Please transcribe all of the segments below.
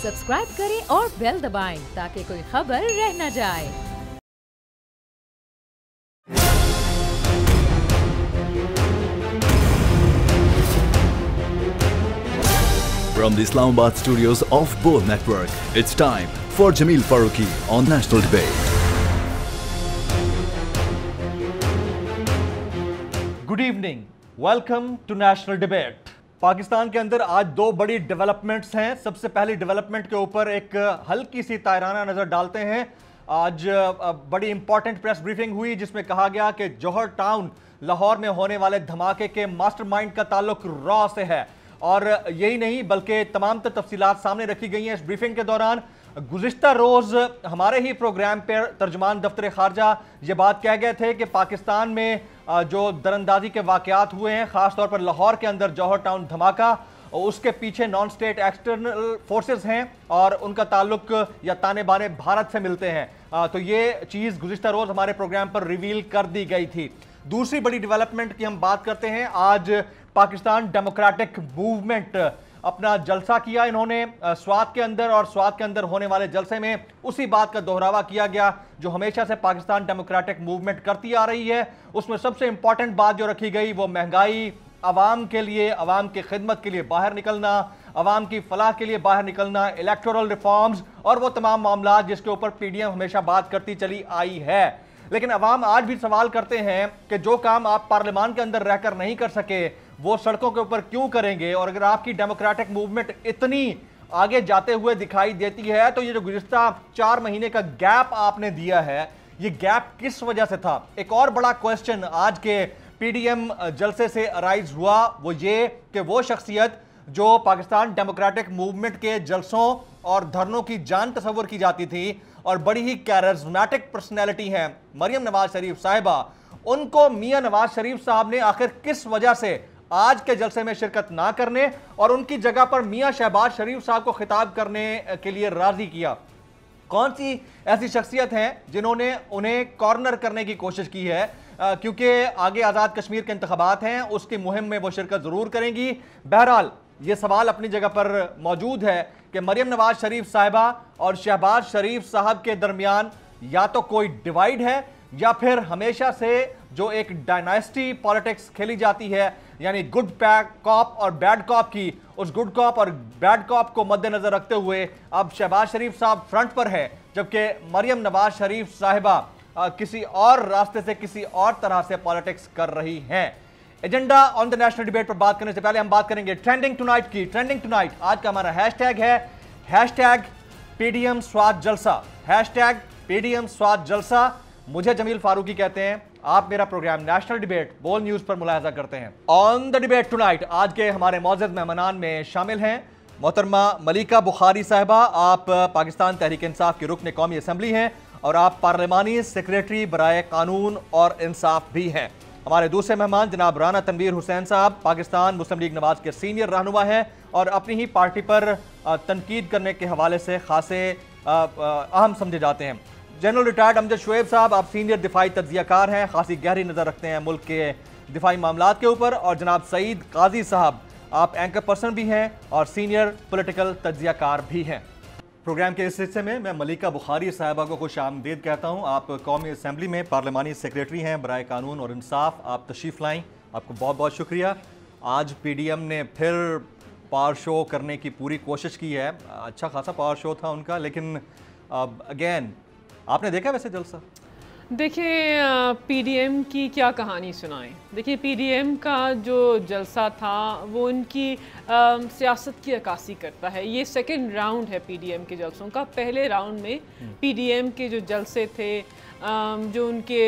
Subscribe करें और bell दबाएं ताकि कोई खबर रह न जाए। From the Islamabad studios of Bold Network, it's time for Jameel Farooqi on National Debate. Good evening, welcome to National Debate. Pakistan के अंदर आज दो बड़ी डेवलपमेंट्स हैं। सबसे पहली डेवलपमेंट के ऊपर एक हल्की सी तायराना नजर डालते हैं। आज बड़ी इंपॉर्टेंट प्रेस ब्रीफिंग हुई जिसमें कहा गया कि जौहर टाउन लाहौर में होने वाले धमाके के मास्टरमाइंड का ताल्लुक रॉ से है। और यही नहीं बल्कि तमाम तफसीलात सामने रखी गई हैं इस ब्रीफिंग के दौरान। गुज़िश्ता रोज़ हमारे ही प्रोग्राम पर तर्जमान दफ्तर खारजा ये बात कह गए थे कि पाकिस्तान में जो दरअंदाजी के वाक़यात हुए हैं, ख़ासतौर पर लाहौर के अंदर जौहर टाउन धमाका, उसके पीछे नॉन स्टेट एक्सटर्नल फोर्सेस हैं और उनका ताल्लुक या ताने बाने भारत से मिलते हैं। तो ये चीज़ गुज़िश्ता रोज़ हमारे प्रोग्राम पर रिवील कर दी गई थी। दूसरी बड़ी डेवलपमेंट की हम बात करते हैं। आज पाकिस्तान डेमोक्रेटिक मूवमेंट अपना जलसा किया इन्होंने स्वात के अंदर, और स्वात के अंदर होने वाले जलसे में उसी बात का दोहरावा किया गया जो हमेशा से पाकिस्तान डेमोक्रेटिक मूवमेंट करती आ रही है। उसमें सबसे इंपॉर्टेंट बात जो रखी गई वो महंगाई, आवाम के लिए, आवाम की खिदमत के लिए बाहर निकलना, आवाम की फलाह के लिए बाहर निकलना, इलेक्टोरल रिफॉर्म्स और वो तमाम मामला जिसके ऊपर पीडीएम हमेशा बात करती चली आई है। लेकिन अवाम आज भी सवाल करते हैं कि जो काम आप पार्लियामान के अंदर रहकर नहीं कर सके वो सड़कों के ऊपर क्यों करेंगे। और अगर आपकी डेमोक्रेटिक मूवमेंट इतनी आगे जाते हुए दिखाई देती है तो ये जो गुज़िश्ता 4 महीने का गैप आपने दिया है, ये गैप किस वजह से था। एक और बड़ा क्वेश्चन आज के पीडीएम जलसे से अराइज हुआ, वो ये कि वो शख्सियत जो पाकिस्तान डेमोक्रेटिक मूवमेंट के जलसों और धरनों की जान तस्वर की जाती थी और बड़ी ही कैरिज्मेटिक पर्सनैलिटी हैं मरियम नवाज शरीफ साहिबा, उनको मियां नवाज शरीफ साहब ने आखिर किस वजह से आज के जलसे में शिरकत ना करने और उनकी जगह पर मियां शहबाज शरीफ साहब को खिताब करने के लिए राजी किया। कौन सी ऐसी शख्सियत हैं जिन्होंने उन्हें कॉर्नर करने की कोशिश की है, क्योंकि आगे आज़ाद कश्मीर के इंतखाबात हैं, उसकी मुहिम में वो शिरकत ज़रूर करेंगी। बहरहाल ये सवाल अपनी जगह पर मौजूद है कि मरियम नवाज शरीफ साहिबा और शहबाज शरीफ साहब के दरमियान या तो कोई डिवाइड है या फिर हमेशा से जो एक डायनास्टी पॉलिटिक्स खेली जाती है, यानी गुड कॉप और बैड कॉप की, उस गुड कॉप और बैड कॉप को मद्देनजर रखते हुए अब शहबाज शरीफ साहब फ्रंट पर है, जबकि मरियम नवाज शरीफ साहिबा किसी और रास्ते से किसी और तरह से पॉलिटिक्स कर रही हैं। Agenda on the national debate पर बात करने से पहले हम बात करेंगे ट्रेंडिंग टुनाइट की। ट्रेंडिंग टुनाइट आज का हमारा हैशटैग है हैशटैग पीडीएम स्वात जलसा, हैशटैग पीडीएम स्वात जलसा। मुझे जमील फारूकी कहते हैं। आप मेरा प्रोग्राम नेशनल डिबेट बोल न्यूज पर मुलाहिजा करते हैं। ऑन द डिबेट टुनाइट आज के हमारे मौजूद मेहमानान में शामिल हैं मोहतरमा मलिका बुखारी साहिबा, आप पाकिस्तान तहरीक इंसाफ की रुकन कौमी असम्बली हैं और आप पार्लिमानी सेक्रेटरी बराए कानून और इंसाफ भी हैं। हमारे दूसरे मेहमान जनाब राना तनवीर हुसैन साहब, पाकिस्तान मुस्लिम लीग नवाज के सीनियर रहनुमा हैं और अपनी ही पार्टी पर तनकीद करने के हवाले से खासे अहम समझे जाते हैं। जनरल रिटायर्ड अमजद शुएब साहब, आप सीनियर दिफाई तज्जियाकार हैं, खासी गहरी नज़र रखते हैं मुल्क के दिफाई मामलात के ऊपर। और जनाब सईद काजी साहब, आप एंकर पर्सन भी हैं और सीनियर पॉलिटिकल तज्जियाकार भी हैं। प्रोग्राम के इस हिस्से में मैं मलिका बुखारी साहिबा को खुश आमदीद कहता हूँ। आप कौमी असम्बली में पार्लिमानी सेक्रेटरी हैं बराए कानून और इंसाफ, आप तशरीफ़ लाएँ, आपको बहुत बहुत शुक्रिया। आज पीडीएम ने फिर पावर शो करने की पूरी कोशिश की है, अच्छा खासा पावर शो था उनका, लेकिन अगेन आपने देखा वैसे जलसा? देखिए पीडीएम की क्या कहानी सुनाएं। देखिए पीडीएम का जो जलसा था वो उनकी सियासत की अक्कासी करता है। ये सेकंड राउंड है पीडीएम के जलसों का। पहले राउंड में पीडीएम के जो जलसे थे, जो उनके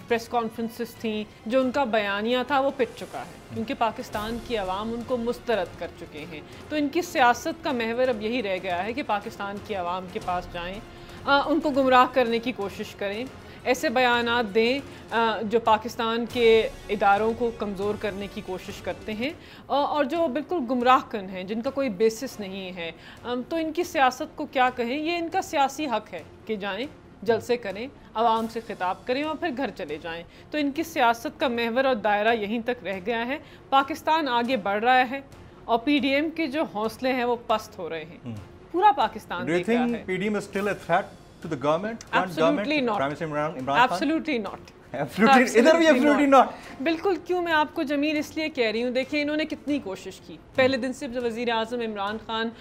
प्रेस कॉन्फ्रेंसेस थी, जो उनका बयानिया था वो पिट चुका है क्योंकि पाकिस्तान की आवाम उनको मुस्तरद कर चुके हैं। तो इनकी सियासत का महवर अब यही रह गया है कि पाकिस्तान की आवाम के पास जाएँ, उनको गुमराह करने की कोशिश करें, ऐसे बयानात दें जो पाकिस्तान के इदारों को कमज़ोर करने की कोशिश करते हैं और जो बिल्कुल गुमराह कन हैं, जिनका कोई बेसिस नहीं है। तो इनकी सियासत को क्या कहें, ये इनका सियासी हक है कि जाएं, जलसे करें, आवाम से खिताब करें और फिर घर चले जाएं। तो इनकी सियासत का महवर और दायरा यहीं तक रह गया है। पाकिस्तान आगे बढ़ रहा है और पीडीएम के जो हौसले हैं वो पस्त हो रहे हैं। पूरा पाकिस्तान Do you देख रहा think है। PDM is still a threat to the government? Absolutely not. Prime Minister Imran Khan? Absolutely not. Absolutely, इधर भी absolutely not. बिल्कुल, क्यों मैं आपको जमील इसलिए कह रही हूँ, देखिए इन्होंने कितनी कोशिश की। पहले दिन से जब वज़ीर आज़म इमरान खान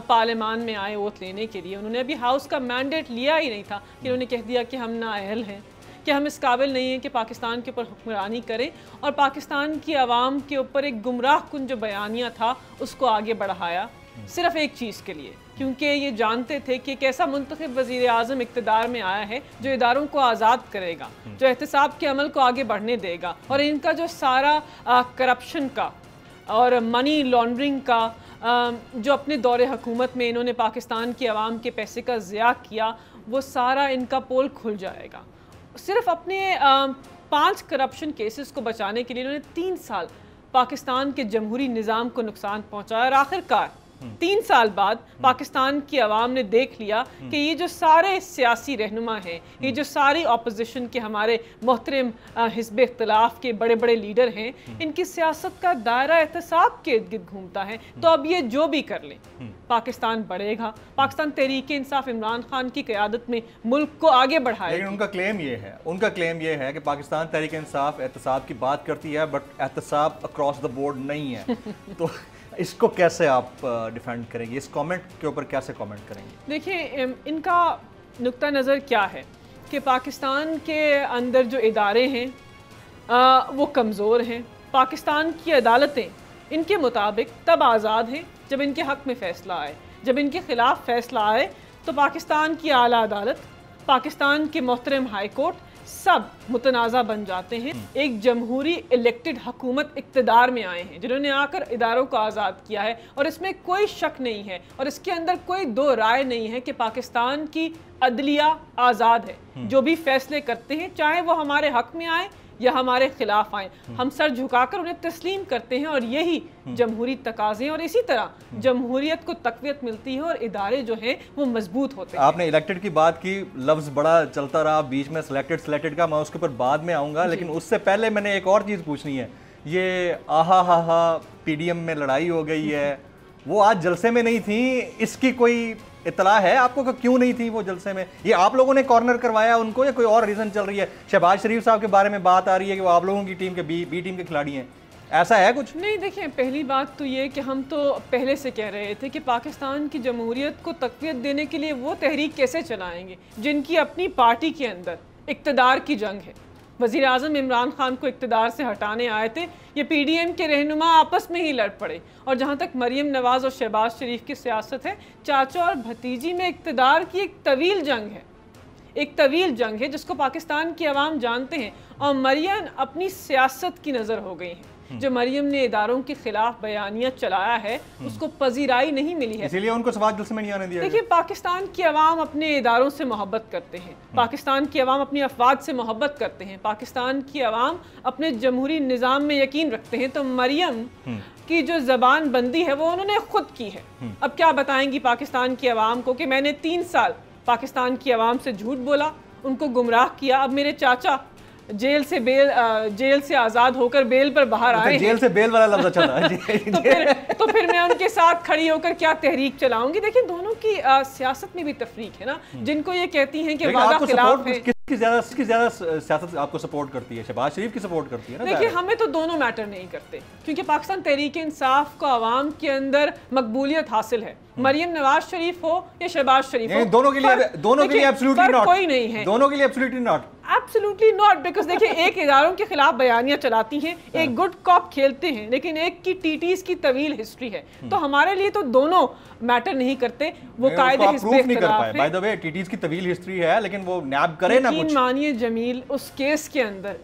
पार्लियामान में आए वोट लेने के लिए, उन्होंने अभी हाउस का मैंडेट लिया ही नहीं था कि उन्होंने कह दिया कि हम नाअहल हैं, कि हम इस काबिल नहीं हैं कि पाकिस्तान के ऊपर हुक्मरानी करें, और पाकिस्तान की आवाम के ऊपर एक गुमराह कुन जो बयानिया था उसको आगे बढ़ाया सिर्फ एक चीज़ के लिए, क्योंकि ये जानते थे कि एक ऐसा मुंतखब वज़ीर आज़म इक़्तिदार में आया है जो इदारों को आज़ाद करेगा, जो एहतसाब के अमल को आगे बढ़ने देगा, और इनका जो सारा करप्शन का और मनी लॉन्ड्रिंग का जो अपने दौरे हुकूमत में इन्होंने पाकिस्तान की आवाम के पैसे का ज़िया किया, वो सारा इनका पोल खुल जाएगा। सिर्फ अपने 5 करप्शन केसेस को बचाने के लिए इन्होंने 3 साल पाकिस्तान के जमहूरी निज़ाम को नुकसान पहुंचाया, और आखिरकार 3 साल बाद पाकिस्तान की आवाम ने देख लिया कि ये जो सारे सियासी रहनुमा हैं, ये जो सारी अपोजिशन के हमारे मोहतरम हिज़्ब इख्तिलाफ के बड़े बड़े लीडर हैं, इनकी सियासत का दायरा एहतसाब के इर्द गिर्द घूमता है। तो अब ये जो भी कर लें, पाकिस्तान बढ़ेगा, पाकिस्तान तहरीक इंसाफ इमरान खान की क़यादत में मुल्क को आगे बढ़ाएगा। लेकिन उनका क्लेम ये है कि पाकिस्तान तहरीक इंसाफ एहतसाब की बात करती है, बट एहतसाब अक्रॉस द बोर्ड नहीं है। तो इसको कैसे आप डिफेंड करेंगे, इस कमेंट के ऊपर कैसे कमेंट करेंगे? देखिए, इनका नुक्ता नज़र क्या है कि पाकिस्तान के अंदर जो इदारे हैं वो कमज़ोर हैं। पाकिस्तान की अदालतें इनके मुताबिक तब आज़ाद हैं जब इनके हक़ में फ़ैसला आए, जब इनके ख़िलाफ़ फ़ैसला आए तो पाकिस्तान की आला अदालत, पाकिस्तान के मोहतरम हाई कोर्ट सब मुतनाज़ा बन जाते हैं। एक जमहूरी इलेक्टेड हुकूमत इक़्तिदार में आए हैं जिन्होंने आकर इदारों को आज़ाद किया है, और इसमें कोई शक नहीं है और इसके अंदर कोई दो राय नहीं है कि पाकिस्तान की अदलिया आज़ाद है। जो भी फैसले करते हैं, चाहे वो हमारे हक़ में आए या हमारे खिलाफ आए, हम सर झुकाकर उन्हें तस्लीम करते हैं, और यही जमहूरी तकाज़े हैं, और इसी तरह जमहूरियत को तक़वियत मिलती है और इदारे जो हैं वो मजबूत होते हैं। आपने इलेक्टेड की बात की, लफ्ज़ बड़ा चलता रहा बीच में सिलेक्टेड का, मैं उसके ऊपर बाद में आऊँगा, लेकिन उससे पहले मैंने एक और चीज़ पूछनी है। ये आहा हा PDM में लड़ाई हो गई है, वो आज जलसे में नहीं थी, इसकी कोई इतला है आपको कि क्यों नहीं थी वो जलसे में? ये आप लोगों ने कॉर्नर करवाया उनको या कोई और रीज़न चल रही है? शहबाज शरीफ साहब के बारे में बात आ रही है कि वो आप लोगों की टीम के बी टीम के खिलाड़ी हैं, ऐसा है कुछ? नहीं, देखिए, पहली बात तो ये कि हम तो पहले से कह रहे थे कि पाकिस्तान की जमहूरियत को तक़वियत देने के लिए वो तहरीक कैसे चलाएंगे जिनकी अपनी पार्टी के अंदर इक़्तिदार की जंग है। वज़ीर आज़म इमरान खान को इक़्तिदार से हटाने आए थे, ये PDM के रहनुमा आपस में ही लड़ पड़े। और जहाँ तक मरीम नवाज़ और शहबाज शरीफ की सियासत है, चाचा और भतीजी में इक़्तिदार की एक तवील जंग है, एक तवील जंग है जिसको पाकिस्तान की आवाम जानते हैं। और मरियम अपनी सियासत की नज़र हो गई हैं। जो मरियम ने इदारों के खिलाफ बयानिया चलाया है उसको पजीराई नहीं मिली है, इसीलिए उनको सवाल जलसे में नहीं आने दिया। देखिए, पाकिस्तान की आवाम अपने इदारों से मोहब्बत करते हैं, पाकिस्तान की आवाम अपनी अफवाद से मोहब्बत करते हैं, पाकिस्तान की आवाम अपने जमहूरी निज़ाम में यकीन रखते हैं। तो मरियम की जो ज़बान बंदी है वो उन्होंने खुद की है। अब क्या बताएंगी पाकिस्तान की आवाम को कि मैंने 3 साल पाकिस्तान की आवाम से झूठ बोला, उनको गुमराह किया, अब मेरे चाचा जेल से आज़ाद होकर बेल पर बाहर आए, जेल से बेल वाला लफ्ज़ अच्छा था। तो फिर मैं उनके साथ खड़ी होकर क्या तहरीक चलाऊंगी? देखिए, दोनों की सियासत में भी तफरीक है ना। जिनको ये कहती हैं कि वादा खिलाफ है, किसकी ज़्यादा सियासत आपको सपोर्ट करती है? शहबाज शरीफ की सपोर्ट करती है ना? देखिए, हमें तो दोनों मैटर नहीं करते, क्योंकि पाकिस्तान तहरीक इंसाफ को आवाम के अंदर मकबूलियत हासिल है। मरियम नवाज शरीफ हो या शहबाज शरीफ हो, दोनों के लिए एब्सोल्युटली नॉट, कोई नहीं है, दोनों के लिए absolutely not, absolutely not. Because देखिए, एक इदारों के खिलाफ बयानियां चलाती हैं, एक गुड कॉप खेलते हैं, लेकिन एक की टीटीज की तवील हिस्ट्री है। तो हमारे लिए तो दोनों मैटर नहीं करते। वो कायदे हिस्ब इख्तिलाफ है। बाय द वे, टीटीज की तवील हिस्ट्री है, लेकिन वो नैब करे ना कुछ। मानिए जमील, उस केस के अंदर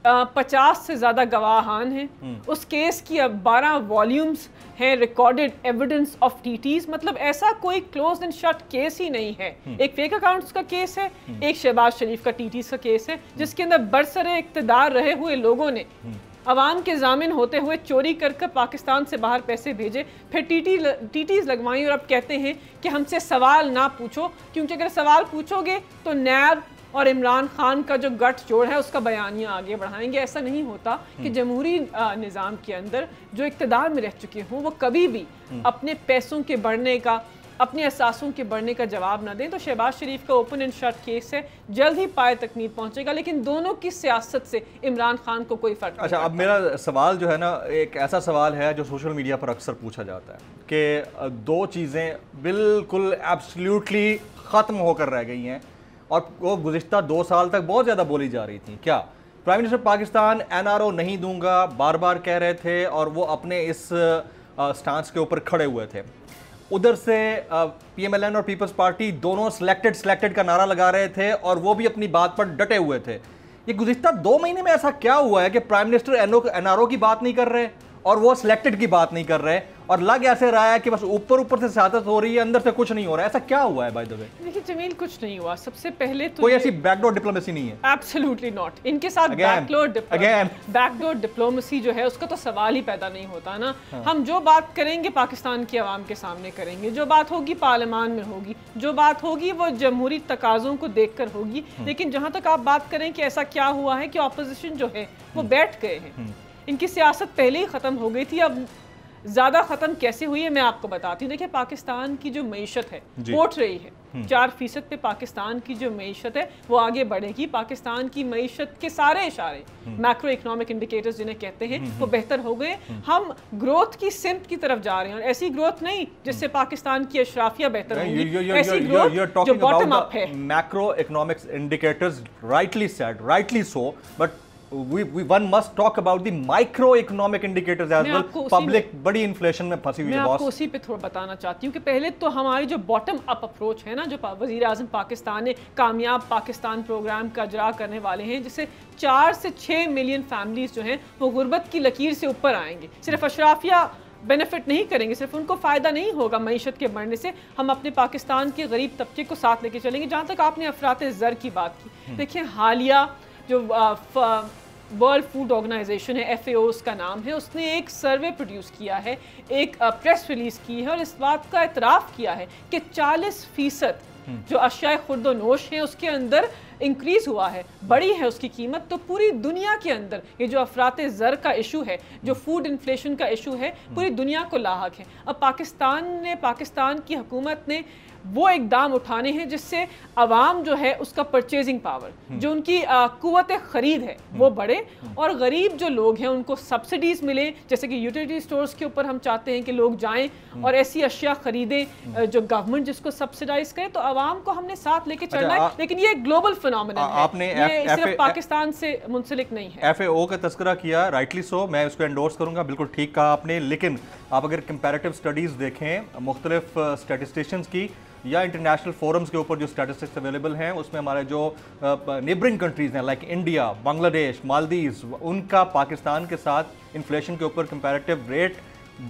50 से ज़्यादा गवाहान हैं। उस केस की अब 12 वॉल्यूम्स हैं, रिकॉर्डेड एविडेंस ऑफ टीटीज। मतलब ऐसा कोई क्लोज एंड शट केस ही नहीं है। एक फेक अकाउंट्स का केस है, एक शहबाज शरीफ का टीटीज का केस है, जिसके अंदर बरसरे इक़्तिदार रहे हुए लोगों ने अवाम के जामिन होते हुए चोरी कर पाकिस्तान से बाहर पैसे भेजे, फिर टीटीज लगवाई, और अब कहते हैं कि हमसे सवाल ना पूछो, क्योंकि अगर सवाल पूछोगे तो नैब और इमरान खान का जो गठ जोड़ है उसका बयानिया आगे बढ़ाएंगे। ऐसा नहीं होता कि जमहूरी निज़ाम के अंदर जो इक़्तिदार में रह चुके हों वो कभी भी अपने पैसों के बढ़ने का, अपने एहसासों के बढ़ने का जवाब ना दें। तो शहबाज शरीफ का ओपन एंड शट केस है, जल्द ही पाए तकमील पहुंचेगा, लेकिन दोनों की सियासत से इमरान खान को कोई फर्क नहीं। अच्छा, अब मेरा सवाल जो है ना, एक ऐसा सवाल है जो सोशल मीडिया पर अक्सर पूछा जाता है कि दो चीज़ें बिल्कुल एब्सोल्युटली ख़त्म होकर रह गई हैं और वो गुज़िश्ता 2 साल तक बहुत ज़्यादा बोली जा रही थी। क्या प्राइम मिनिस्टर पाकिस्तान NRO नहीं दूंगा बार बार कह रहे थे और वो अपने इस स्टांस के ऊपर खड़े हुए थे। उधर से PMLN और पीपल्स पार्टी दोनों सिलेक्टेड का नारा लगा रहे थे और वो भी अपनी बात पर डटे हुए थे। ये गुज़िश्ता 2 महीने में ऐसा क्या हुआ है कि प्राइम मिनिस्टर NRO की बात नहीं कर रहे और वो सिलेक्टेड की बात नहीं कर रहे और लग ऐसे रहा है कि बस ऊपर से सियासत हो रही है, अंदर से कुछ नहीं हो रहा है? ऐसा क्या हुआ है बाय द वे? देखिए जमील, कुछ नहीं हुआ। सबसे पहले तो कोई ऐसी बैकडोर डिप्लोमेसी नहीं है? Absolutely not. इनके साथ बैकडोर डिप्लोमेसी जो है उसका तो सवाल ही पैदा नहीं होता ना। हम जो बात करेंगे पाकिस्तान की आवाम के सामने करेंगे, जो बात होगी पार्लियामान में होगी, जो बात होगी वो जमहूरी तकाज़ों को देखकर होगी। लेकिन जहां तक आप बात करें कि ऐसा क्या हुआ है कि ऑपोजिशन जो है वो बैठ गए हैं, इनकी सियासत पहले ही ख़त्म हो गई थी। अब ज़्यादा ख़त्म कैसे हुई है मैं आपको बताती हूँ। देखिए पाकिस्तान की जो मईशत है बढ़ रही है, 4% पे पाकिस्तान की जो मईशत है वो आगे बढ़ेगी। पाकिस्तान की मईशत के सारे इशारे, मैक्रो इकोनॉमिक इंडिकेटर्स जिन्हें कहते हैं, वो बेहतर हो गए। हम ग्रोथ की सिमत की तरफ जा रहे हैं और ऐसी ग्रोथ नहीं जिससे पाकिस्तान की अशराफिया बेहतर होगी, ऐसी ग्रोथ जो बॉटम अप है। Macro economics indicators, rightly said, rightly so, but one must talk about the microeconomic indicators as well. Public बड़ी इन्फ्लेशन में फंसी हुई है। मैं आपको उसी पे थोड़ा बताना चाहती हूँ कि पहले तो हमारी जो बॉटम अप अप्रोच है ना, जो वज़ीर आज़म पाकिस्तान ने कामयाब पाकिस्तान प्रोग्राम का इजरा करने वाले हैं, जिससे 4 से 6 मिलियन फैमिलीज जो हैं वो गुर्बत की लकीर से ऊपर आएंगे। सिर्फ अशराफिया बेनिफिट नहीं करेंगे, सिर्फ उनको फ़ायदा नहीं होगा मईशत के बढ़ने से, हम अपने पाकिस्तान के गरीब तबके को साथ लेके चलेंगे। जहाँ तक आपने अफरात ज़र की बात की, देखिए हालिया जो वर्ल्ड फूड ऑर्गेनाइजेशन है, FAO उसका नाम है, उसने एक सर्वे प्रोड्यूस किया है, एक प्रेस रिलीज़ की है और इस बात का एतराफ़ किया है कि 40% जो अशिया खुर्दो नोश है उसके अंदर इंक्रीज़ हुआ है, बड़ी है उसकी कीमत। तो पूरी दुनिया के अंदर ये जो अफरात ज़र का इशू है, जो फूड इन्फ्लेशन का इशू है, पूरी दुनिया को लाहक है। अब पाकिस्तान की हुकूमत ने वो इकदाम उठाने हैं जिससे अवाम जो है उसका परचेजिंग पावर, जो उनकी कुव्वत ख़रीद है वो बढ़े और गरीब जो लोग हैं उनको सब्सिडीज़ मिले। जैसे कि यूटिलिटी स्टोर्स के ऊपर हम चाहते हैं कि लोग जाएं और ऐसी अशिया ख़रीदें जो गवर्नमेंट जिसको सब्सिडाइज करे। तो अवाम को हमने साथ लेके चलना है, लेकिन ये ग्लोबल फिनोमेनन है, ये सिर्फ पाकिस्तान से मुंसलिक नहीं है। FAO का तस्करा किया, राइटली सो, मैं उसको एंडोर्स करूंगा, बिल्कुल ठीक कहा आपने। लेकिन आप अगर कंपैरेटिव स्टडीज़ देखें मुख्तलिफ स्टैटिस्टिशियंस की या इंटरनेशनल फोरम्स के ऊपर जो स्टैटिस्टिक्स अवेलेबल हैं, उसमें हमारे जो नेबरिंग कंट्रीज़ हैं लाइक इंडिया, बांग्लादेश, मालदीव्स, उनका पाकिस्तान के साथ इन्फ्लेशन के ऊपर कंपैरेटिव रेट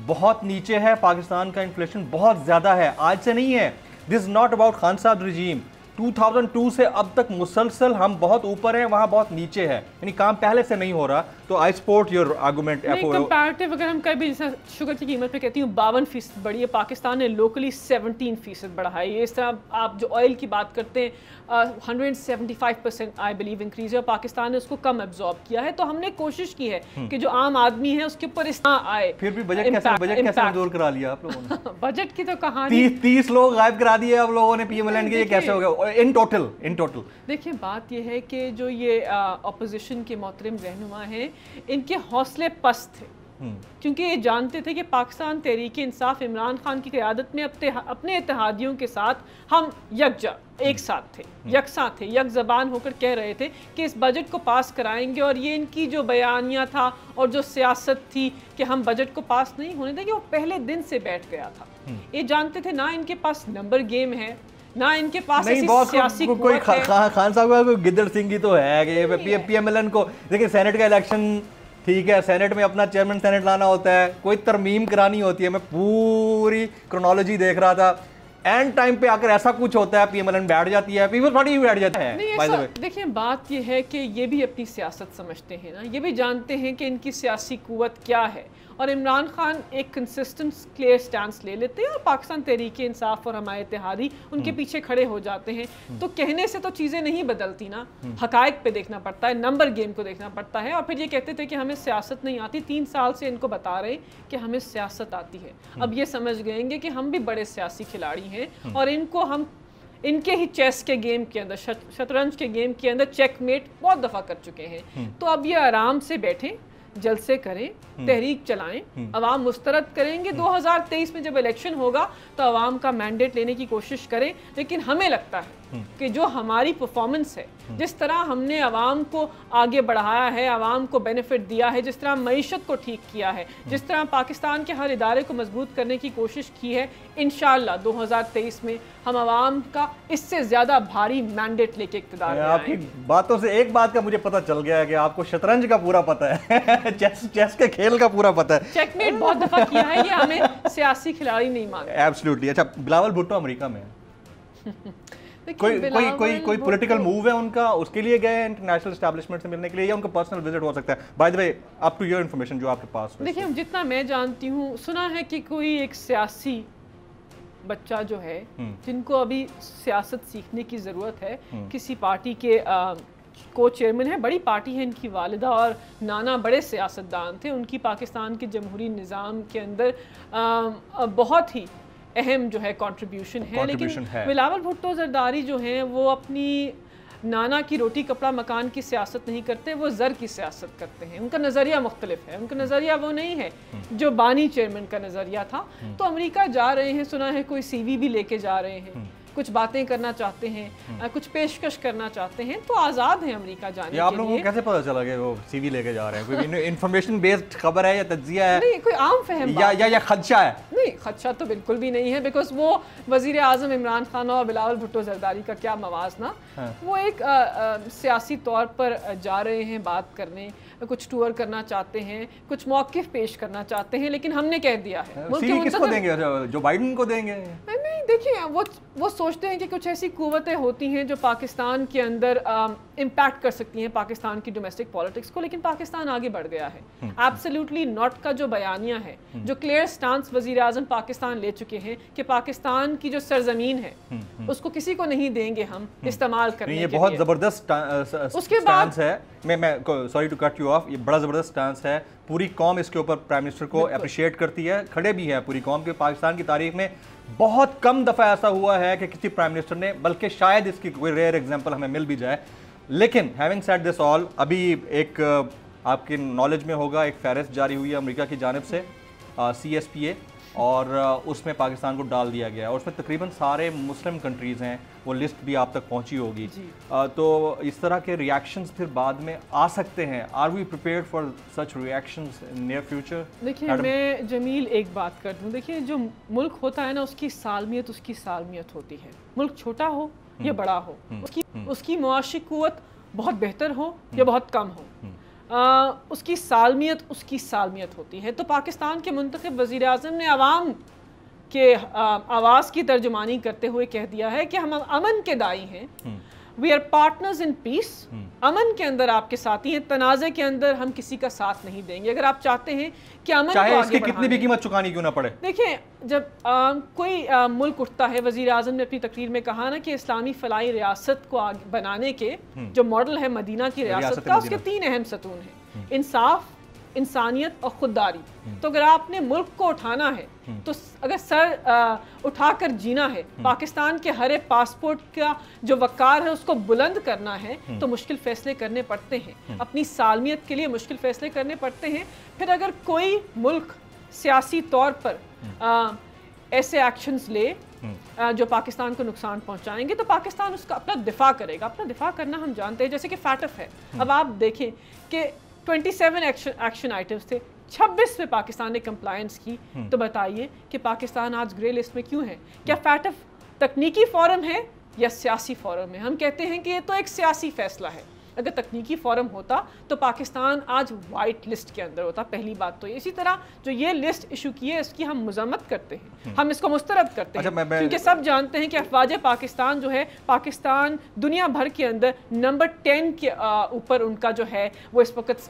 बहुत नीचे है। पाकिस्तान का इन्फ्लेशन बहुत ज़्यादा है, आज से नहीं है। This is not about Khan साहब रिजीम। 2002 से अब तक मुसलसल हम बहुत ऊपर हैं, वहाँ बहुत नीचे है, यानी काम पहले से नहीं हो रहा। तो I support your argument. Comparative अगर हम कभी जैसा शुगर की कीमत पे कहती हूँ 52% बढ़ी है, पाकिस्तान ने लोकली 17% बढ़ा है। इस तरह आप जो ऑयल की बात करते हैं 175% आई बिलीव इंक्रीज है, और पाकिस्तान ने उसको कम एब्जॉर्ब किया है। तो हमने कोशिश की है कि जो आम आदमी है उसके ऊपर इस आए। फिर भी बजट कैसे मंजूर करा लिया आप लोगों ने? बजट की तो कहानी 30 लोग गायब करा दिए आप लोगों ने PMLN के, ये कैसे हो गया इन टोटल? देखिए बात ये है कि जो ये अपोजिशन के मोहतरम रहनुमा हैं, इनके हौसले पस्त थे, क्योंकि ये जानते थे कि पाकिस्तान तहरीक इंसाफ इमरान खान की क़यादत में अपने इत्तेहादियों के साथ हम एक साथ थे, यकसा थे, यक ज़बान होकर कह रहे थे कि इस बजट को पास कराएंगे। और ये इनकी जो बयानिया था और जो सियासत थी कि हम बजट को पास नहीं होने देंगे, वो पहले दिन से बैठ गया था। ये जानते थे ना इनके पास नंबर गेम है, ना इनके पास ऐसी सियासी कोई खान साहब का कोई गिद्दड़ सिंह तो है कि PMLN को देखिए, सेनेट का इलेक्शन ठीक है, सेनेट में अपना चेयरमैन सेनेट लाना होता है, कोई तरमीम करानी होती है। मैं पूरी क्रोनोलॉजी देख रहा था, एंड टाइम पे आकर ऐसा कुछ होता है, PMLN बैठ जाती है, पीपल्स पार्टी भी बैठ जाता है। देखिए बात ये है कि ये भी अपनी सियासत समझते हैं ना, ये भी जानते हैं कि इनकी सियासी कुव्वत क्या है और इमरान खान एक कंसिस्टेंट क्लियर स्टैंड ले लेते हैं और पाकिस्तान तहरीक इंसाफ और हमारे इत्तेहादी उनके पीछे खड़े हो जाते हैं, तो कहने से तो चीज़ें नहीं बदलती ना, हकायक पे देखना पड़ता है, नंबर गेम को देखना पड़ता है। और फिर ये कहते थे कि हमें सियासत नहीं आती, 3 साल से इनको बता रहे कि हमें सियासत आती है। अब ये समझ गएंगे कि हम भी बड़े सियासी खिलाड़ी हैं और इनको हम इनके ही चेस के गेम के अंदर, शतरंज के गेम के अंदर चेकमेट बहुत दफ़ा कर चुके हैं। तो अब ये आराम से बैठें, जलसे करें, तहरीक चलाएं, अवाम मुस्तरद करेंगे। 2023 में जब इलेक्शन होगा तो अवाम का मैंडेट लेने की कोशिश करें। लेकिन हमें लगता है कि जो हमारी परफॉर्मेंस है, जिस तरह हमने अवाम को आगे बढ़ाया है, अवाम को बेनिफिट दिया है, जिस तरह मईशत को ठीक किया है, जिस तरह पाकिस्तान के हर इदारे को मजबूत करने की कोशिश की है, इंशाअल्लाह 2023 में हम अवाम का इससे ज़्यादा भारी मैंडेट लेके इक़्तिदार में आपकी बातों से एक बात का मुझे पता चल गया है कि आपको शतरंज का पूरा पता है चेस के खेल का पूरा पता है। चेकमेट बहुत दफ़ा किया है, ये हमें सियासी खिलाड़ी नहीं मानते। एब्सोल्युटली। अच्छा, बिलावल भुट्टो अमेरिका में है, कोई पॉलिटिकल मूव है उनका, उसके लिए गए इंटरनेशनल एस्टैब्लिशमेंट से मिलने के लिए, या उनका पर्सनल विजिट हो सकता है? By the way, up to your information जो आपके पास है। देखिए, जितना मैं जानती हूँ, सुना है कि कोई एक सियासी बच्चा जो है, जिनको अभी सियासत सीखने की ज़रूरत है, किसी पार्टी के को चेयरमैन है, बड़ी पार्टी है, इनकी वालिदा और नाना बड़े सियासतदान थे, उनकी पाकिस्तान के जमहूरी निज़ाम के अंदर बहुत ही अहम जो है कंट्रीब्यूशन है। लेकिन बिलावल भुट्टो जरदारी जो हैं वो अपनी नाना की रोटी कपड़ा मकान की सियासत नहीं करते, वो ज़र की सियासत करते हैं। उनका नज़रिया मुख्तलिफ है, उनका नज़रिया वो नहीं है जो बानी चेयरमैन का नज़रिया था। तो अमेरिका जा रहे हैं, सुना है कोई CV भी लेके जा रहे हैं, कुछ बातें करना चाहते हैं, कुछ पेशकश करना चाहते हैं, तो आज़ाद है अमेरिका जाने के लिए। आप लोगों को कैसे पता चला कि वो CV लेके जा रहे हैं? कोई इन्फॉर्मेशन बेस्ड खबर है या तज्जिया है? नहीं, कोई आम फहम या खदशा है? नहीं, खदशा तो बिल्कुल भी नहीं है, बिकॉज वो वज़ीर आज़म इमरान खान और बिलावल भुट्टो जरदारी का क्या मवाजना। वो एक सियासी तौर पर जा रहे हैं बात करने, कुछ टूर करना चाहते हैं, कुछ मौक़िफ़ पेश करना चाहते हैं, लेकिन हमने कह दिया है किसको देंगे? जो बाइडन को देंगे? नहीं, देखिए, वो सोचते हैं कि कुछ ऐसी कुव्वतें होती हैं जो पाकिस्तान के अंदर इम्पैक्ट कर सकती हैं पाकिस्तान की डोमेस्टिक पॉलिटिक्स को, लेकिन पाकिस्तान आगे बढ़ गया है। एब्सोल्युटली नॉट का जो बयानिया है, जो क्लियर स्टांस वज़ीर आज़म पाकिस्तान ले चुके हैं कि पाकिस्तान की जो सरजमीन है उसको किसी को नहीं देंगे हम इस्तेमाल करने के लिए। ये बहुत ज़बरदस्त उसके बाद है। मैं sorry to cut you off, ये बड़ा ज़बरदस्त स्टांस है। पूरी कौम इसके ऊपर प्राइम मिनिस्टर को अप्रिशिएट करती है, खड़े भी है पूरी कौम के। पाकिस्तान की तारीख में बहुत कम दफ़ा ऐसा हुआ है कि किसी प्राइम मिनिस्टर ने, बल्कि शायद इसकी कोई रेयर एग्जांपल हमें मिल भी जाए। लेकिन हैविंग सेड दिस ऑल, अभी एक आपके नॉलेज में होगा, एक फहरिस्त जारी हुई है अमेरिका की जानिब से, CSPA, और उसमें पाकिस्तान को डाल दिया गया है। और उसमें तकरीबन सारे मुस्लिम कंट्रीज़ हैं, वो लिस्ट भी आप तक पहुंची होगी। तो इस तरह के रिएक्शंस फिर बाद में आ सकते हैं। Are we prepared for such reactions in near future? देखिए, मैं जमील एक बात कर दूं, देखिए, जो मुल्क होता है ना, उसकी सालमियत होती है। मुल्क छोटा हो या बड़ा हो, उसकी मुआशी कुव्वत बहुत बेहतर हो या बहुत कम हो, उसकी सालमियत होती है। तो पाकिस्तान के मुंतखब वज़ीर आज़म ने अवाम के आवाज़ की तर्जुमानी करते हुए कह दिया है कि हम अमन के दाई हैं, we are partners in peace. अमन के अंदर आपके साथी हैं, तनाज़े के अंदर हम किसी का साथ नहीं देंगे। अगर आप चाहते हैं कि अमन चाहे इसकी कितनी भी कीमत चुकानी क्यों ना पड़े। देखिए, जब कोई मुल्क उठता है, वज़ीर आज़म ने अपनी तकरीर में कहा ना कि इस्लामी फलाई रियासत को बनाने के जो मॉडल है मदीना की रियासत का, उसके 3 अहम सतून हैं: इंसाफ, इंसानियत और खुददारी। तो अगर आपने मुल्क को उठाना है, तो अगर सर उठाकर जीना है, पाकिस्तान के हर एक पासपोर्ट का जो वक़ार है उसको बुलंद करना है, तो मुश्किल फ़ैसले करने पड़ते हैं, अपनी सालमियत के लिए मुश्किल फ़ैसले करने पड़ते हैं। फिर अगर कोई मुल्क सियासी तौर पर ऐसे एक्शंस ले जो पाकिस्तान को नुकसान पहुंचाएंगे, तो पाकिस्तान उसका अपना दिफा करेगा। अपना दिफा करना हम जानते हैं, जैसे कि फैटफ है। अब आप देखें कि 27 एक्शन आइटम्स थे, 26 पे पाकिस्तान ने कंप्लायंस की। तो बताइए कि पाकिस्तान आज ग्रे लिस्ट में क्यों है? क्या फैटफ तकनीकी फोरम है या सियासी फोरम है? हम कहते हैं कि ये तो एक सियासी फैसला है। अगर तकनीकी फोरम होता तो पाकिस्तान आज वाइट लिस्ट के अंदर होता। पहली बात तो ये। इसी तरह जो ये लिस्ट इशू की है इसकी हम मजम्मत करते हैं, हम इसको मुस्तरद करते हैं, क्योंकि सब जानते हैं कि अफवाज पाकिस्तान जो है, पाकिस्तान दुनिया भर के अंदर नंबर 10 के ऊपर उनका जो है वो इस वक्त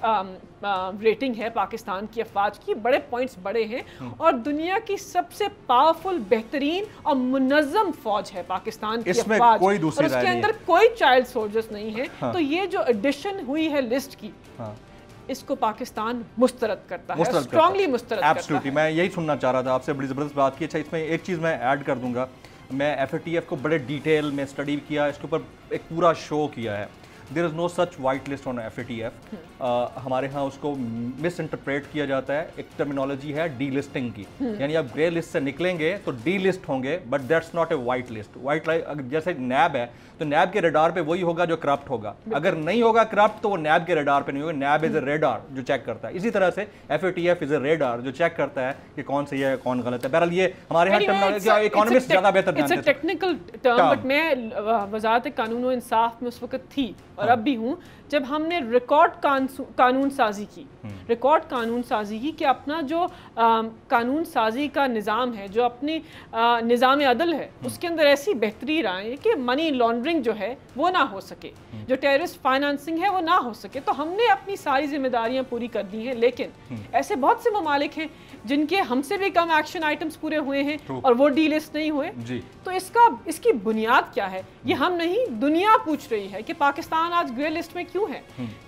रेटिंग है पाकिस्तान की अफवाज की। बड़े पॉइंट्स बड़े हैं और दुनिया की सबसे पावरफुल, बेहतरीन और मुनज़्ज़म फौज है पाकिस्तान की अफवाज, कोई दूसरी और उसके अंदर कोई चाइल्ड सोल्जर्स नहीं है। तो ये जो एडिशन हुई है लिस्ट की, इसको पाकिस्तान मुस्तरद करता है, स्ट्रांगली मुस्तरद करता है। मैं यही सुनना चाह रहा था आपसे, बड़ी ज़बरदस्त बात की। अच्छा, इसमें एक चीज़ मैं ऐड कर दूंगा, मैं FATF को बड़े डिटेल में स्टडी किया, इसके ऊपर एक पूरा शो किया है। There is no such white list on FATF। हमारे यहाँ उसको मिस इंटरप्रेट किया जाता है। एक टर्मिनोलॉजी है डी लिस्टिंग की, यानी आप ग्रे लिस्ट से निकलेंगे तो डी लिस्ट होंगे, but that's not a white list. White जैसे नैब है तो नैब के रेडार पे वही होगा जो करप्ट होगा, अगर नहीं होगा करप्ट तो वो नैब के रेडार पे नहीं होगा। नैब इज ए रेडार जो चेक करता है। इसी तरह से FATF इज ए रेडार जो चेक करता है कि कौन सही है कौन गलत है। बहरहाल ये हमारे यहाँ टर्मिनोलॉजी इकोनॉमिस्ट ज़्यादा बेहतर जानते हैं। टेक्निकल टर्म, बट मैं वजारत कानून और इंसाफ में उस वक्त थी और अब भी हूँ, जब हमने रिकॉर्ड कानून साजी की, रिकॉर्ड कानून साजी की कि अपना जो कानून साजी का निज़ाम है, जो अपनी निज़ाम अदल है, उसके अंदर ऐसी बेहतरी आए कि मनी लॉन्ड्रिंग जो है वो ना हो सके, जो टेररिस्ट फाइनेंसिंग है वो ना हो सके। तो हमने अपनी सारी जिम्मेदारियां पूरी कर दी हैं, लेकिन ऐसे बहुत से ममालिक हैं जिनके हमसे भी कम एक्शन आइटम्स पूरे हुए हैं और वो डी लिस्ट नहीं हुए। तो इसकी बुनियाद क्या है, ये हम नहीं, दुनिया पूछ रही है कि पाकिस्तान आज ग्रे लिस्ट में क्यों है।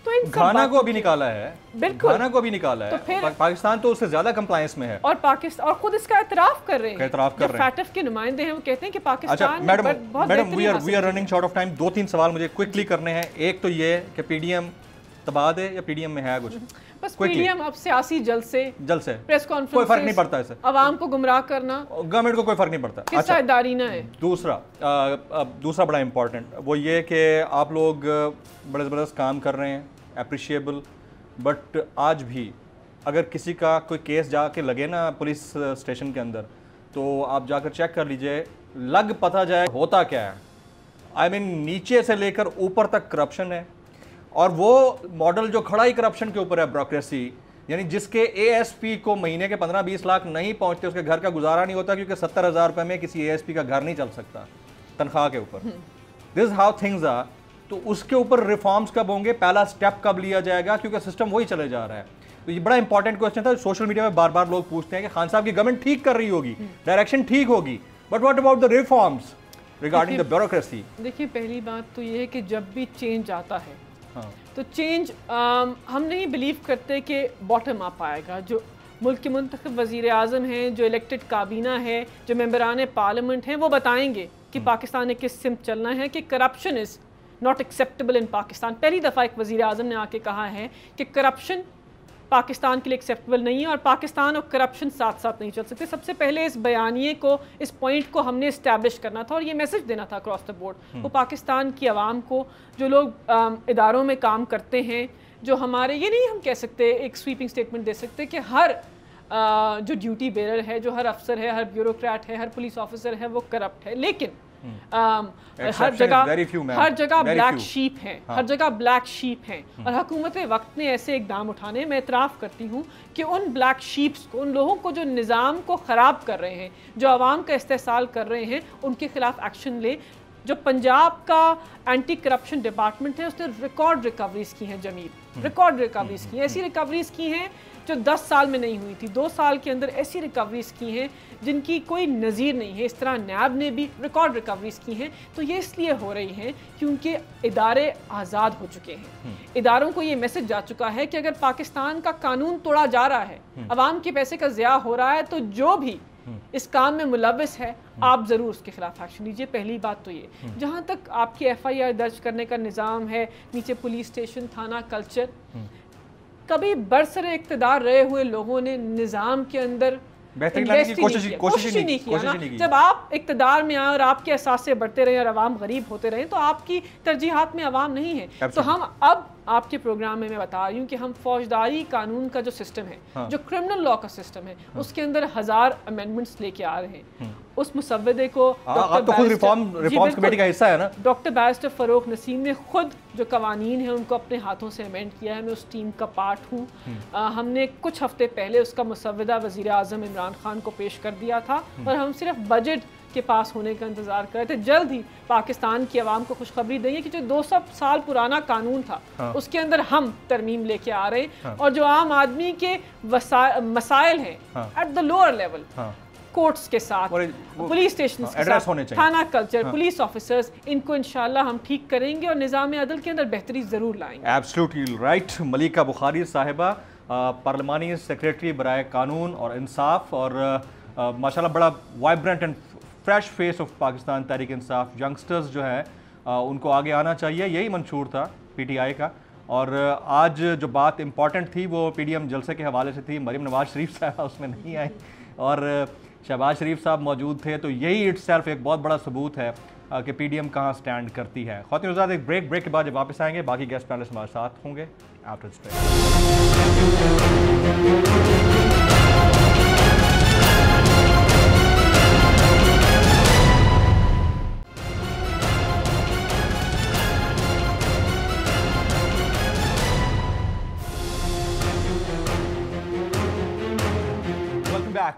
तो इन घाना को अभी निकाला है, बिल्कुल घाना को भी निकाला है, तो पाकिस्तान तो उससे ज्यादा कंप्लायंस में है और पाकिस्तान और खुद इसका एतराफ कर रहे हैं। FATF के नुमाइंदे हैं, वो कहते हैं कि Pakistan madam we are running short of time. 2-3 सवाल मुझे क्विकली करने हैं। एक तो ये कि PDM तबाह दे या PDM में है कुछ? बस PDM अब सियासी जलसे प्रेस कॉन्फ्रेंस, कोई फर्क नहीं पड़ता इससे, आवाम को गुमराह करना, गवर्नमेंट को कोई फर्क नहीं पड़ता। अच्छा, दारीना है। दूसरा बड़ा इंपॉर्टेंट वो ये कि आप लोग बड़े ज़बरदस्त काम कर रहे हैं, अप्रिशिएबल, बट आज भी अगर किसी का कोई केस जाके लगे ना पुलिस स्टेशन के अंदर, तो आप जाकर चेक कर लीजिए, लग पता जाए होता क्या है। आई मीन नीचे से लेकर ऊपर तक करप्शन है, और वो मॉडल जो खड़ा ही करप्शन के ऊपर है, ब्यूरोक्रेसी, यानी जिसके ASP को महीने के 15-20 लाख नहीं पहुंचते, उसके घर का गुजारा नहीं होता, क्योंकि 70,000 रुपये में किसी ASP का घर नहीं चल सकता तनख्वाह के ऊपर। This how things are. तो उसके ऊपर रिफॉर्म्स कब होंगे, पहला स्टेप कब लिया जाएगा, क्योंकि सिस्टम वही चले जा रहा है। तो ये बड़ा इंपॉर्टेंट क्वेश्चन था। सोशल मीडिया में बार बार लोग पूछते हैं कि खान साहब की गवर्नमेंट ठीक कर रही होगी, डायरेक्शन ठीक होगी, but what about the reforms regarding the bureaucracy? देखिए, पहली बात तो ये है कि जब भी चेंज आता है तो चेंज हम नहीं बिलीव करते कि बॉटम अप आएगा। जो मुल्क के मुंतखब वज़ीर आज़म हैं, जो इलेक्टेड काबीना है, जो मेंबरान पार्लियामेंट हैं, वो बताएंगे कि पाकिस्तान ने किस सिमत चलना है, कि करप्शन इज़ नॉट एक्सेप्टेबल इन पाकिस्तान। पहली दफ़ा एक वज़ीर आज़म ने आके कहा है कि करप्शन पाकिस्तान के लिए एक्सेप्टेबल नहीं है और पाकिस्तान और करप्शन साथ साथ नहीं चल सकते। सबसे पहले इस बयानिए को, इस पॉइंट को हमने इस्टेब्लिश करना था और ये मैसेज देना था अक्रॉस द बोर्ड। वो पाकिस्तान की आवाम को, जो लोग इदारों में काम करते हैं, जो हमारे, ये नहीं हम कह सकते, एक स्वीपिंग स्टेटमेंट दे सकते कि हर जो ड्यूटी बेरर है, जो हर अफसर है, हर ब्यूरोक्रेट है, हर पुलिस ऑफिसर है, वो करप्ट है। लेकिन हर जगह ब्लैक शीप हैं, हर जगह ब्लैक शीप हैं, और हुकूमत वक्त ने ऐसे इकदाम उठाने। मैं इतराफ़ करती हूँ कि उन ब्लैक शीप्स को, उन लोगों को जो निज़ाम को ख़राब कर रहे हैं, जो आवाम का इस्तेसाल कर रहे हैं, उनके खिलाफ एक्शन ले। जो पंजाब का एंटी करप्शन डिपार्टमेंट है, उसने रिकॉर्ड रिकवरीज की हैं, जमील, रिकॉर्ड रिकवरीज की हैं, ऐसी रिकवरीज की हैं जो 10 साल में नहीं हुई थी। 2 साल के अंदर ऐसी रिकवरीज की हैं जिनकी कोई नज़ीर नहीं है। इस तरह नैब ने भी रिकॉर्ड रिकवरीज की हैं। तो ये इसलिए हो रही हैं क्योंकि इदारे आज़ाद हो चुके हैं। इदारों को ये मैसेज जा चुका है कि अगर पाकिस्तान का कानून तोड़ा जा रहा है, अवाम के पैसे का ज़िया हो रहा है, तो जो भी इस काम में मुलव्वस है, आप ज़रूर उसके खिलाफ एक्शन लीजिए। पहली बात तो ये। जहाँ तक आपकी FIR दर्ज करने का निज़ाम है, नीचे पुलिस स्टेशन, थाना, कल्चर, कभी बरसरे इक़्तिदार रहे हुए लोगों ने निज़ाम के अंदर कोशिश नहीं किया ना। जब आप इक़्तिदार में आए और आपके एहसास बढ़ते रहे और अवाम गरीब होते रहे, तो आपकी तरजीहात में अवाम नहीं है। तो हम अब आपके प्रोग्राम में मैं बता रही हूँ कि हम फौजदारी कानून का जो सिस्टम है, जो क्रिमिनल लॉ का सिस्टम है, उसके अंदर 1000 अमेंडमेंट्स लेके आ रहे हैं। उस मुसव्वदे को आप तो खुद रिफॉर्म्स कमेटी का हिस्सा है ना। डॉक्टर बैरिस्टर फरूक नसीम ने खुद जो कवानीन है उनको अपने हाथों से अमेंड किया है। मैं उस टीम का पार्ट हूँ। हमने कुछ हफ्ते पहले उसका मुसव्वदा वज़ीर आज़म इमरान खान को पेश कर दिया था और हम सिर्फ बजट के पास होने का इंतजार कर रहे थे। जल्द ही पाकिस्तान की आवाम को खुशखबरी देंगे कि जो 200 साल पुराना कानून था उसके अंदर हम तरमीम लेके आ रहे हैं और जो आम आदमी के मसाइल हैं at the lower level, courts के साथ, पुलिस स्टेशन के साथ, थाना कल्चर, पुलिस ऑफिसर्स, इनको इंशाल्लाह हम ठीक करेंगे और निज़ाम अदल के अंदर बेहतरी ज़रूर लाएंगे। Absolutely right. मलिका बुखारी साहिबा, पार्लिमानी सेक्रेटरी बराए कानून और इंसाफ, और माशाल्लाह बड़ा vibrant and fresh face of Pakistan Tehreek Insaf. Youngsters जो है उनको आगे आना चाहिए, यही मंशूर था पीटीआई का। और आज जो बात इंपॉर्टेंट थी वो पीडीएम जलसे के हवाले से थी। मरीम नवाज शरीफ साहब उसमें नहीं आई और शहबाज शरीफ साहब मौजूद थे, तो यही इट्सेल्फ एक बहुत बड़ा सबूत है कि पीडीएम कहाँ स्टैंड करती है। ख़वातीन उस्ताद, एक ब्रेक के बाद जब वापस आएंगे बाकी गेस्ट पैनलिस्ट हमारे साथ होंगे आफ्टर दिस ब्रेक।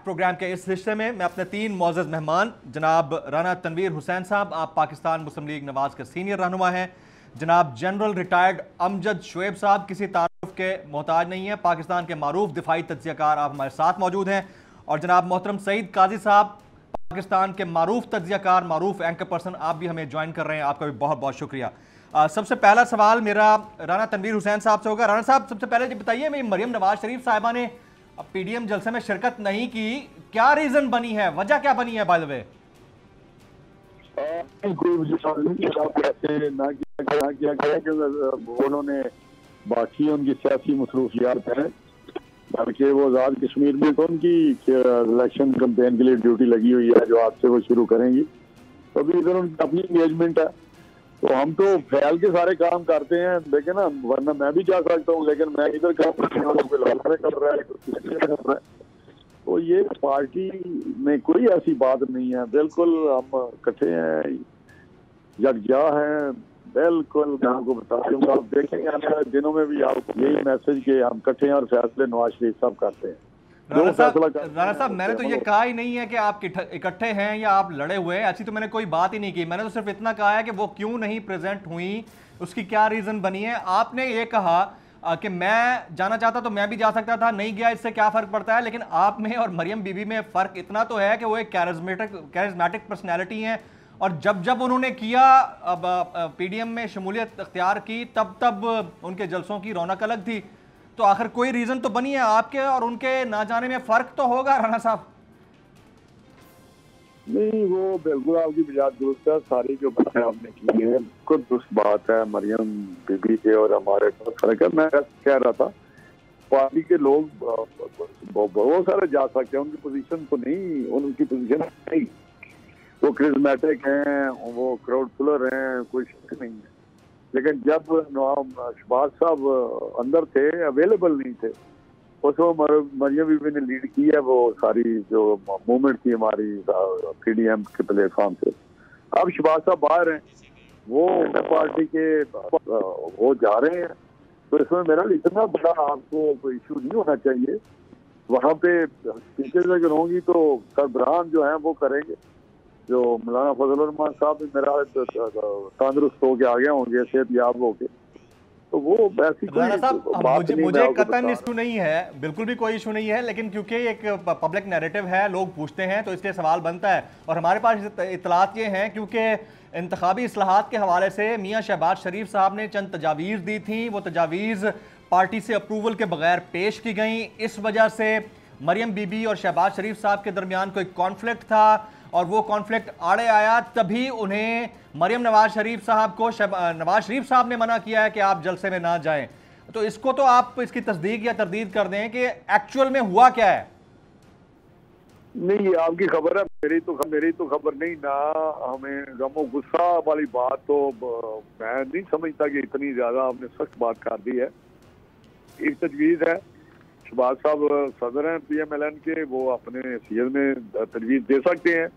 प्रोग्राम के इस हिस्से में मैं अपने 3 मोअज़्ज़ज़ मेहमान, जनाब राना तनवीर हुसैन साहब, आप पाकिस्तान मुस्लिम लीग नवाज के सीनियर रहनुमा हैं। जनाब जनरल रिटायर्ड अमजद शुएब साहब किसी तारुफ के मोहताज नहीं है, पाकिस्तान के मारूफ दिफाई तज्ज़ियाकार, आप हमारे साथ मौजूद हैं। और जनाब मोहतरम सईद काजी साहब, पाकिस्तान के मारूफ तज्ज़ियाकार, मारूफ एंकर पर्सन, आप भी हमें ज्वाइन कर रहे हैं, आपका भी बहुत बहुत शुक्रिया। सबसे पहला सवाल मेरा राना तनवीर हुसैन साहब से होगा। राना साहब, सबसे पहले बताइए, मैं मरीम नवाज शरीफ साहिबा ने पीडीएम जलसे में शिरकत नहीं की, क्या रीजन बनी है, वजह क्या बनी है? बाय द वे उन्होंने बाकी उनकी सियासी मसरूफियात है, बल्कि वो आज़ाद कश्मीर में तो उनकी इलेक्शन कैंपेन के लिए ड्यूटी लगी हुई है जो आज से वो शुरू करेंगी, तो अभी इधर उनकी अपनी इंगेजमेंट है। तो हम तो फैल के सारे काम करते हैं, लेकिन ना वरना मैं भी जा सकता हूँ, लेकिन मैं इधर काम कर रहा है। तो ये पार्टी में कोई ऐसी बात नहीं है, बिल्कुल हम इकट्ठे हैं, यकजा हैं, बिल्कुल। मैं आपको बता दूंगा, आप देखेंगे आने वाले दिनों में भी आप यही मैसेज के हम इकट्ठे हैं और फैसले नवाज शरीफ साहब करते हैं। राना साहब, मैंने तो ये कहा ही नहीं है कि आप इकट्ठे हैं या आप लड़े हुए हैं, ऐसी तो मैंने कोई बात ही नहीं की। मैंने तो सिर्फ इतना कहा है कि वो क्यों नहीं प्रेजेंट हुई, उसकी क्या रीजन बनी है। आपने ये कहा कि मैं जाना चाहता तो मैं भी जा सकता था, नहीं गया, इससे क्या फर्क पड़ता है। लेकिन आप में और मरियम बीबी में फर्क इतना तो है कि वो एक कैरिज्मेटिक पर्सनैलिटी हैं, और जब जब उन्होंने किया, अब पीडीएम में शमूलियत अख्तियार की, तब तब उनके जलसों की रौनक अलग थी। तो आखिर कोई रीजन तो बनी है, आपके और उनके ना जाने में फर्क तो होगा राना साहब? नहीं, वो बिल्कुल आपकी बात दुरुस्त है, सारी जो बातें आपने की है बिल्कुल दुरुस्त बात है। मरियम बीबी के और हमारे फर्क है। मैं कह रहा था पार्टी के लोग बहुत सारे जा सकते हैं, उनकी पोजीशन तो नहीं, उनकी पोजीशन नहीं, वो क्रिज्मेटिक हैं, वो क्राउड पुलर हैं, कोई शक नहीं है। लेकिन जब शहबाज साहब अंदर थे, अवेलेबल नहीं थे, उस वक्त मरियम बीबी ने लीड की है वो सारी जो मूवमेंट थी हमारी पीडीएम के प्लेटफॉर्म से। अब शहबाज साहब बाहर हैं, वो पार्टी के वो जा रहे हैं, तो इसमें मेरा इतना बड़ा आपको कोई इशू नहीं होना चाहिए। वहाँ पे स्पीचेज अगर होंगी तो सरबराहान जो हैं वो करेंगे। जो मौलाना फजल रहमान साहब मेरा तंदुरुस्त होके आ गए होंगे, सेहतयाब होके, तो वो ऐसी मुझे कतन इशू नहीं है, बिल्कुल भी कोई इशू नहीं है, लेकिन क्योंकि एक पब्लिक नैरेटिव है, लोग पूछते हैं, तो इसलिए सवाल बनता है। और हमारे पास इतलात ये हैं क्योंकि इंतखाबी इस्लाहात के हवाले से मियाँ शहबाज शरीफ साहब ने चंद तजावीज़ दी थी, वो तजावीज़ पार्टी से अप्रूवल के बगैर पेश की गई। इस वजह से मरियम बीबी और शहबाज शरीफ साहब के दरमियान कोई कॉन्फ्लिक्ट था और वो कॉन्फ्लिक्ट आड़े आया, तभी उन्हें मरियम नवाज शरीफ साहब को नवाज शरीफ साहब ने मना किया है कि आप जलसे में ना जाएं। तो इसको तो आप इसकी तस्दीक या तरदीद कर दें कि एक्चुअल में हुआ क्या है। नहीं, ये आपकी खबर है, मेरी तो खबर नहीं ना। हमें गमो गुस्सा वाली बात तो मैं नहीं समझता कि इतनी ज्यादा आपने सख्त बात कर दी है। एक तजवीज़ है, शहबाज साहब सदर हैं PMLN के, वो अपने हैसियत में तजवीज़ दे सकते हैं।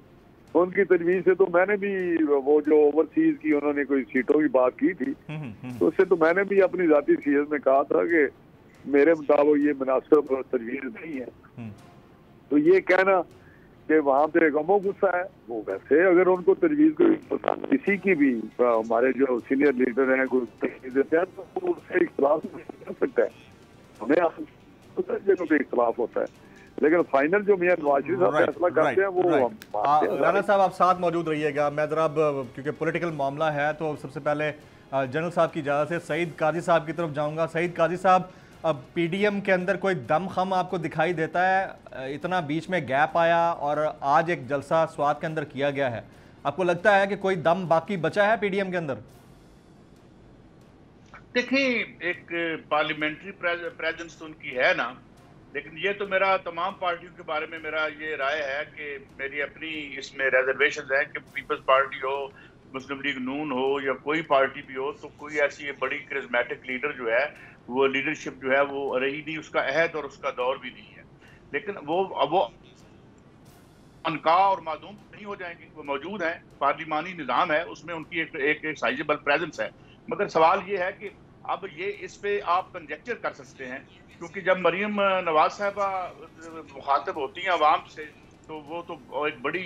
उनकी तजवीज़ से तो मैंने भी वो जो ओवरसीज की उन्होंने कोई सीटों की बात की थी, तो उससे तो मैंने भी अपनी जाती हैसियत में कहा था कि मेरे मुताबिक ये मुनासिब तजवीज़ नहीं है। तो ये कहना कि वहाँ पे गमो गुस्सा है, वो वैसे अगर उनको तजवीज़ कोई पसंद किसी की भी हमारे जो सीनियर लीडर हैं कोई तजवीज़ देते हैं तो उससे इख्तिलाफ कर सकता है। हमें जगह पे इख्तिलाफ होता है, लेकिन फाइनल जो मियां नवाज शरीफ साहब फैसला करते हैं वो हम मानते हैं। राना साहब आप साथ मौजूद रहिएगा। मैं ज़रा क्योंकि पॉलिटिकल मामला है तो सबसे पहले जनरल साहब की इजाज़त से सईद काजी साहब की तरफ जाऊंगा। सईद काजी साहब, अब PDM के अंदर कोई दमखम आपको दिखाई देता है? इतना बीच में गैप आया और आज एक जलसा स्वात के अंदर किया गया है, आपको लगता है कि कोई दम बाकी बचा है PDM के अंदर? देखिए, एक पार्लियामेंट्री प्रेजेंस तो उनकी है ना, लेकिन ये तो मेरा तमाम पार्टियों के बारे में मेरा ये राय है कि मेरी अपनी इसमें रिजर्वेशन है कि पीपल्स पार्टी हो, मुस्लिम लीग नून हो या कोई पार्टी भी हो, तो कोई ऐसी बड़ी करिश्मेटिक लीडर जो है वो लीडरशिप जो है वो रही नहीं, उसका अहद और उसका दौर भी नहीं है। लेकिन वो अनका और मादूम नहीं हो जाएंगे, वो मौजूद हैं। पार्लिमानी निज़ाम है, उसमें उनकी एक साइजेबल प्रेजेंस है। मगर सवाल ये है कि अब ये इस पे आप कंजेक्चर कर सकते हैं, क्योंकि जब मरियम नवाज साहबा मुखातब होती हैं अवाम से तो वो तो एक बड़ी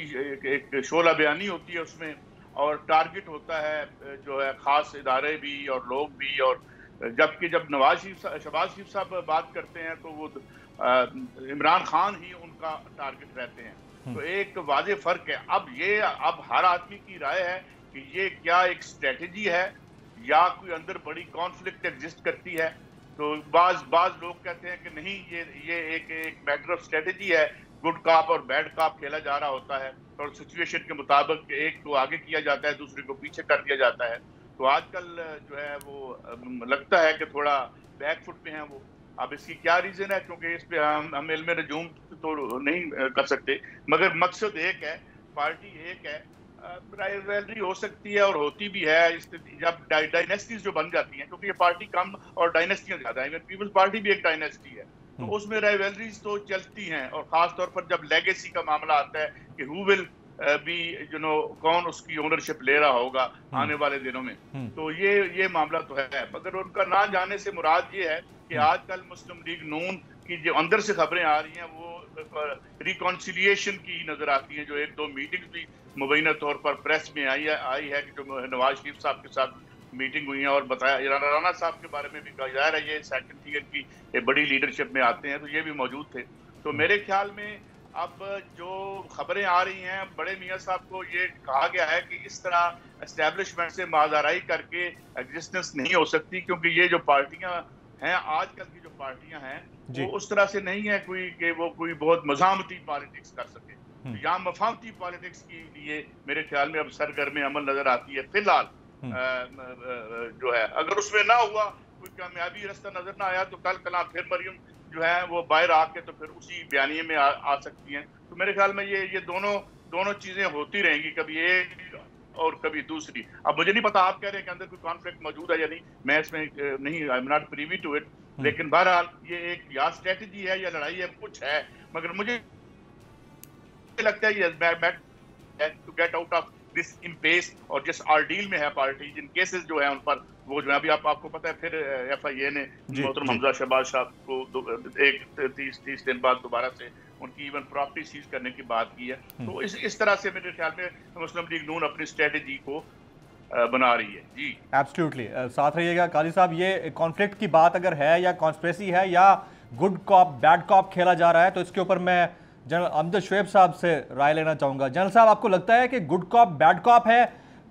एक शोला बयानी होती है उसमें, और टारगेट होता है जो है ख़ास इदारे भी और लोग भी। और जबकि जब शहबाज शरीफ साहब बात करते हैं तो वो इमरान खान ही उनका टारगेट रहते हैं। तो एक वाज़ेह फ़र्क है। अब हर आदमी की राय है कि ये क्या एक स्ट्रेटजी है या कोई अंदर बड़ी कॉन्फ्लिक्ट एग्जिस्ट करती है। तो बाज लोग कहते हैं कि नहीं, ये एक मैटर ऑफ स्ट्रेटजी है, गुड कॉप और बैड कॉप खेला जा रहा होता है और सिचुएशन के मुताबिक एक को आगे किया जाता है, दूसरे को पीछे कर दिया जाता है। तो आजकल जो है वो लगता है कि थोड़ा बैकफुट पे हैं वो। अब इसकी क्या रीजन है, क्योंकि इस पे हम इल्म रजूम तो नहीं कर सकते, मगर मकसद एक है, पार्टी एक है। राइवलरी हो सकती है और होती भी है जब डायनेस्टीज जो बन जाती हैं, क्योंकि ये पार्टी कम और डायनेस्टियां ज्यादा है। पीपल्स पार्टी भी एक डायनेस्टी है, तो उसमें राइवलरीज तो चलती हैं। और खास तौर पर जब लेगेसी का मामला आता है कि हु विल भी कौन उसकी ओनरशिप ले रहा होगा आने वाले दिनों में, तो ये मामला तो है। मगर उनका ना जाने से मुराद ये है कि आजकल मुस्लिम लीग नून की जो अंदर से खबरें आ रही हैं वो रिकॉन्सिलिएशन की नजर आती हैं। जो एक दो मीटिंग भी मुबैना तौर पर प्रेस में आई है कि जो नवाज शरीफ साहब के साथ मीटिंग हुई है, और बताया राना साहब के बारे में भी कहा जा रहा है ये सेकंड टियर की बड़ी लीडरशिप में आते हैं, तो ये भी मौजूद थे। तो मेरे ख्याल में अब जो खबरें आ रही हैं, बड़े मियाँ साहब को ये कहा गया है कि इस तरह एस्टेब्लिशमेंट से माजाराई करके एग्जिस्टेंस नहीं हो सकती, क्योंकि ये जो पार्टियां हैं आजकल की जो पार्टियां हैं वो उस तरह से नहीं है कि वो कोई बहुत मज़ामती पॉलिटिक्स कर सके। तो यहाँ मफामती पॉलिटिक्स के लिए मेरे ख्याल में अब सरगर्म अमल नजर आती है फिलहाल। जो है अगर उसमें ना हुआ, कोई कामयाबी रास्ता नजर ना आया, तो कल कला फिर मरियम जो है वो बाहर आके तो फिर उसी बयानिए में आ सकती हैं। तो मेरे ख्याल में ये दोनों चीजें होती रहेंगी, कभी एक और कभी दूसरी। अब मुझे नहीं पता, आप कह रहे हैं कि अंदर कोई कॉन्फ्लिक्ट मौजूद है या नहीं, मैं इसमें नहीं, I am not privy to it. लेकिन बहरहाल ये एक या स्ट्रेटजी है या लड़ाई है, कुछ है। मगर मुझे लगता है to get out of this impasse, और जिस ऑर्डील में है पार्टी, जिन केसेस जो है उन पर वो जो है अभी आपको पता है फिर FIA ने मोहतरम हमजा शहबाज साहब को 30 दिन बाद दोबारा से उनकी इवन प्रॉपर्टी सीज करने की बात की है। तो इस तरह से मेरे ख्याल में मुस्लिम लीग नून अपनी स्ट्रेटजी को बना रही है। जी एब्सोल्युटली, साथ रहिएगा। काजी साहब, ये कॉन्फ्लिक्ट की बात अगर है या कॉन्स्पिरेसी है या गुड कॉप बैड कॉप खेला जा रहा है, तो इसके ऊपर मैं जनरल अमजद शुएब साहब से राय लेना चाहूँगा। जनरल साहब, आपको लगता है कि गुड कॉप बैड कॉप है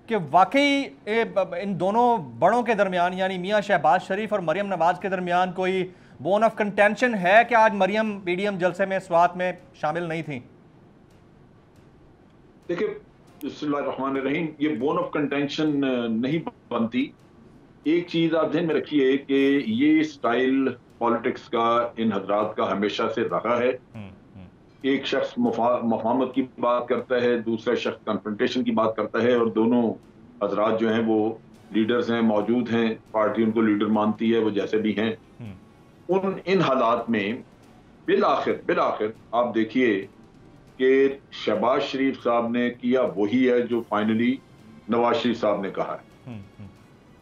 कि वाकई इन दोनों बड़ों के दरमियान यानी मियाँ शहबाज शरीफ और मरियम नवाज के दरमियान कोई बोन ऑफ कंटेंशन है कि आज मरियम PDM जलसे में स्वात में शामिल नहीं थी? देखिए, बिस्मिल्लाहिर्रहमानिर्रहीम, ये बोन ऑफ कंटेंशन नहीं बनती। एक चीज आप ध्यान में रखिए कि ये स्टाइल पॉलिटिक्स का इन हजरात का हमेशा से रहा है एक शख्स मुफाहमत की बात करता है, दूसरा शख्स कन्फ्रंटेशन की बात करता है, और दोनों हजरात जो हैं वो लीडर्स हैं, मौजूद हैं, पार्टी उनको लीडर मानती है, वो जैसे भी हैं। इन हालात में बिल आखिर आप देखिए कि शहबाज शरीफ साहब ने किया वही है जो फाइनली नवाज शरीफ साहब ने कहा है।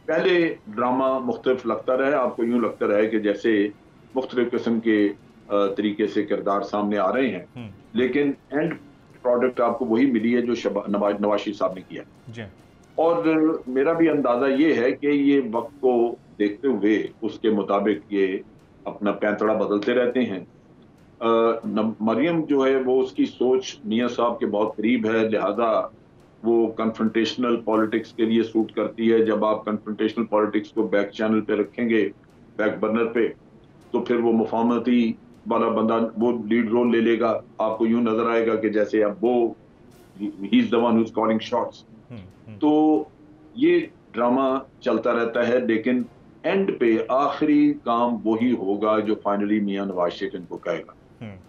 पहले ड्रामा मुख्तलिफ लगता रहा, आपको यूं लगता रहा कि जैसे मुख्तलिफ किस्म के तरीके से किरदार सामने आ रहे हैं, लेकिन एंड प्रोडक्ट आपको वही मिली है जो नवाज शरीफ साहब ने किया। और मेरा भी अंदाजा ये है कि ये वक्त को देखते हुए उसके मुताबिक ये अपना पैंतड़ा बदलते रहते हैं। मरियम जो है वो उसकी सोच मियां साहब के बहुत करीब है, लिहाजा वो कन्फ्रंटेशनल पॉलिटिक्स के लिए सूट करती है। जब आप कन्फ्रंटेशनल पॉलिटिक्स को बैक चैनल पे रखेंगे, बैक बर्नर पे, तो फिर वो मुफाहमती वाला बंदा वो लीड रोल ले लेगा। आपको यूं नजर आएगा कि जैसे अब वो he is the one who is calling shots. तो ये ड्रामा चलता रहता है, लेकिन एंड पे आखिरी काम वही होगा जो फाइनली मियां नवाज शरीफ इनको कहेगा।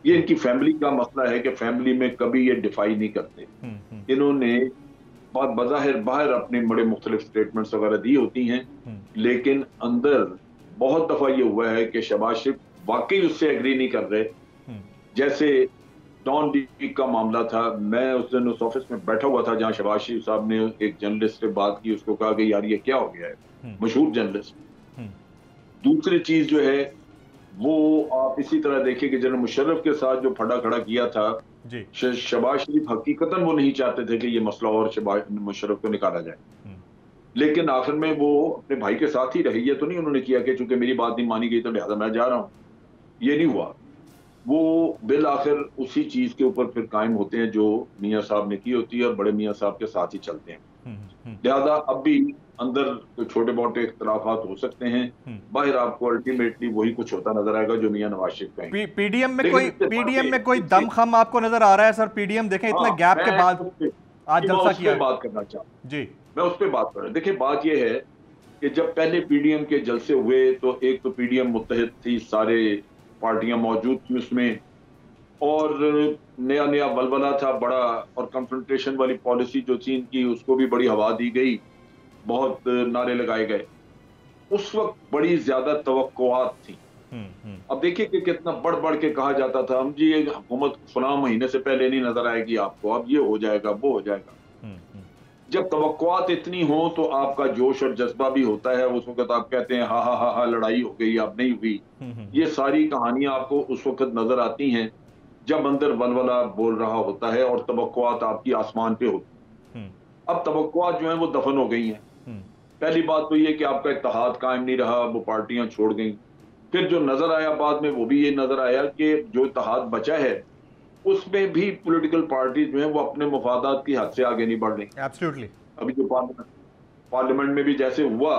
ये इनकी फैमिली का मसला है कि फैमिली में कभी ये डिफाई नहीं करते। इन्होंने बज़ाहिर बाहर अपने बड़े मुख्तलिफ स्टेटमेंट्स वगैरह दी होती हैं, लेकिन अंदर बहुत दफा ये हुआ है कि शहबाज शरीफ वाकई उससे एग्री नहीं कर रहे। जैसे डॉन डी का मामला था, मैं उस दिन उस ऑफिस में बैठा हुआ था जहां शहबाज शरीफ साहब ने एक जर्नलिस्ट से बात की, उसको कहा कि यार ये क्या हो गया है, मशहूर जर्नलिस्ट। दूसरी चीज जो है वो आप इसी तरह देखिए कि जनरल मुशर्रफ के साथ जो फड़ा खड़ा किया था, शहबाज शरीफ हकीकतन वो नहीं चाहते थे कि ये मसला और शहबाज मुशर्रफ को निकाला जाए, लेकिन आखिर में वो अपने भाई के साथ ही रहे। ये तो नहीं उन्होंने किया कि चूंकि मेरी बात नहीं मानी गई तो लिहाजा मैं जा रहा हूँ, ये नहीं हुआ। वो बिल आखिर उसी चीज के ऊपर फिर कायम होते हैं जो मियां साहब ने की होती है और बड़े मियां साहब के साथ ही चलते हैं। लिहाजा अब भी अंदर कोई छोटे मोटे इख्तलाफात हो सकते हैं, बाहर आपको अल्टीमेटली वही कुछ होता नजर आएगा जो मियां नवाज शरीफ कहेंगे। पीडीएम में कोई दमखम आपको नजर आ रहा है सर? पीडीएम देखें इतने गैप के बाद आज जलसा किया। बात करना चाहूँ जी, मैं उस पर बात कर रहा हूँ। देखिए बात यह है कि जब पहले पीडीएम के जलसे हुए तो एक तो पीडीएम मुत्तहिद थी, सारे पार्टियां मौजूद थी उसमें, और नया नया वलवला था बड़ा, और कन्फ्रंटेशन वाली पॉलिसी जो थी इनकी उसको भी बड़ी हवा दी गई, बहुत नारे लगाए गए। उस वक्त बड़ी ज्यादा तवक्कुआत थी। अब देखिए कि कितना बढ़ बढ़ के कहा जाता था, हम जी ये हुकूमत फलां महीने से पहले नहीं नजर आएगी आपको, अब ये हो जाएगा वो हो जाएगा। जब तवक्कुआत इतनी हो तो आपका जोश और जज्बा भी होता है, उस वक्त आप कहते हैं हा लड़ाई हो गई, अब नहीं हुई। ये सारी कहानियां आपको उस वक्त नजर आती हैं जब अंदर वलवला बोल रहा होता है और तवक्कुआत आपकी आसमान पे होती। अब तवक्कुआत जो है वो दफन हो गई हैं। पहली बात तो ये कि आपका इत्तेहाद कायम नहीं रहा, वो पार्टियां छोड़ गई। फिर जो नजर आया बाद में वो भी ये नजर आया कि जो इत्तेहाद बचा है उसमें भी पॉलिटिकल पार्टी जो है वो अपने मफादात की हद से आगे नहीं बढ़ रही। एब्सोल्युटली। अभी जो पार्लियामेंट में भी जैसे हुआ,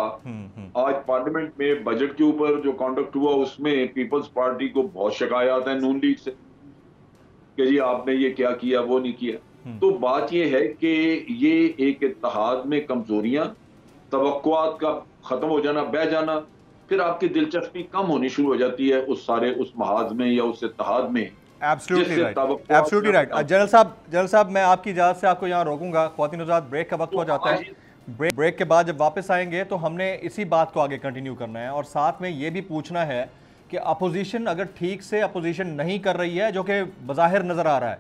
आज पार्लियामेंट में बजट के ऊपर जो कॉन्डक्ट हुआ उसमें पीपल्स पार्टी को बहुत शिकायत है नून लीग से कि जी आपने ये क्या किया वो नहीं किया। तो बात ये है कि ये एक इत्तेहाद में कमजोरियां, तवक्कुआत का खत्म हो जाना, बह जाना, फिर आपकी दिलचस्पी कम होनी शुरू हो जाती है उस महाज में या उस इत्तेहाद में। Absolutely right. जनरल साहब मैं आपकी इजाजत से आपको यहाँ रोकूंगा। ख्वातीन हज़रात, ब्रेक का वक्त हो जाता है। ब्रेक के बाद जब वापस आएंगे तो हमने इसी बात को आगे कंटिन्यू करना है और साथ में ये भी पूछना है कि अपोजिशन अगर ठीक से अपोजिशन नहीं कर रही है, जो कि बज़ाहिर नज़र आ रहा है,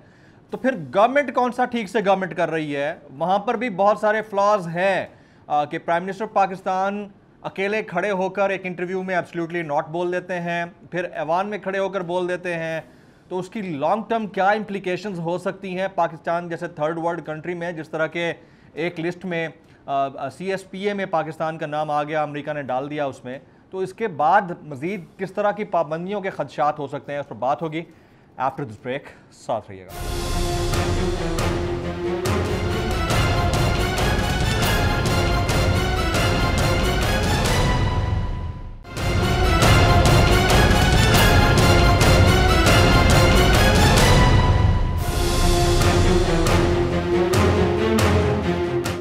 तो फिर गवर्नमेंट कौन सा ठीक से गवर्नमेंट कर रही है? वहाँ पर भी बहुत सारे फ्लॉज हैं कि प्राइम मिनिस्टर पाकिस्तान अकेले खड़े होकर एक इंटरव्यू में एब्सोल्युटली नॉट बोल देते हैं, फिर ऐवान में खड़े होकर बोल देते हैं, तो उसकी लॉन्ग टर्म क्या इम्प्लीकेशंस हो सकती हैं पाकिस्तान जैसे थर्ड वर्ल्ड कंट्री में? जिस तरह के एक लिस्ट में CSPA में पाकिस्तान का नाम आ गया, अमेरिका ने डाल दिया उसमें, तो इसके बाद मज़ीद किस तरह की पाबंदियों के खदशात हो सकते हैं, उस पर बात होगी आफ्टर दिस ब्रेक। साथ रहिएगा।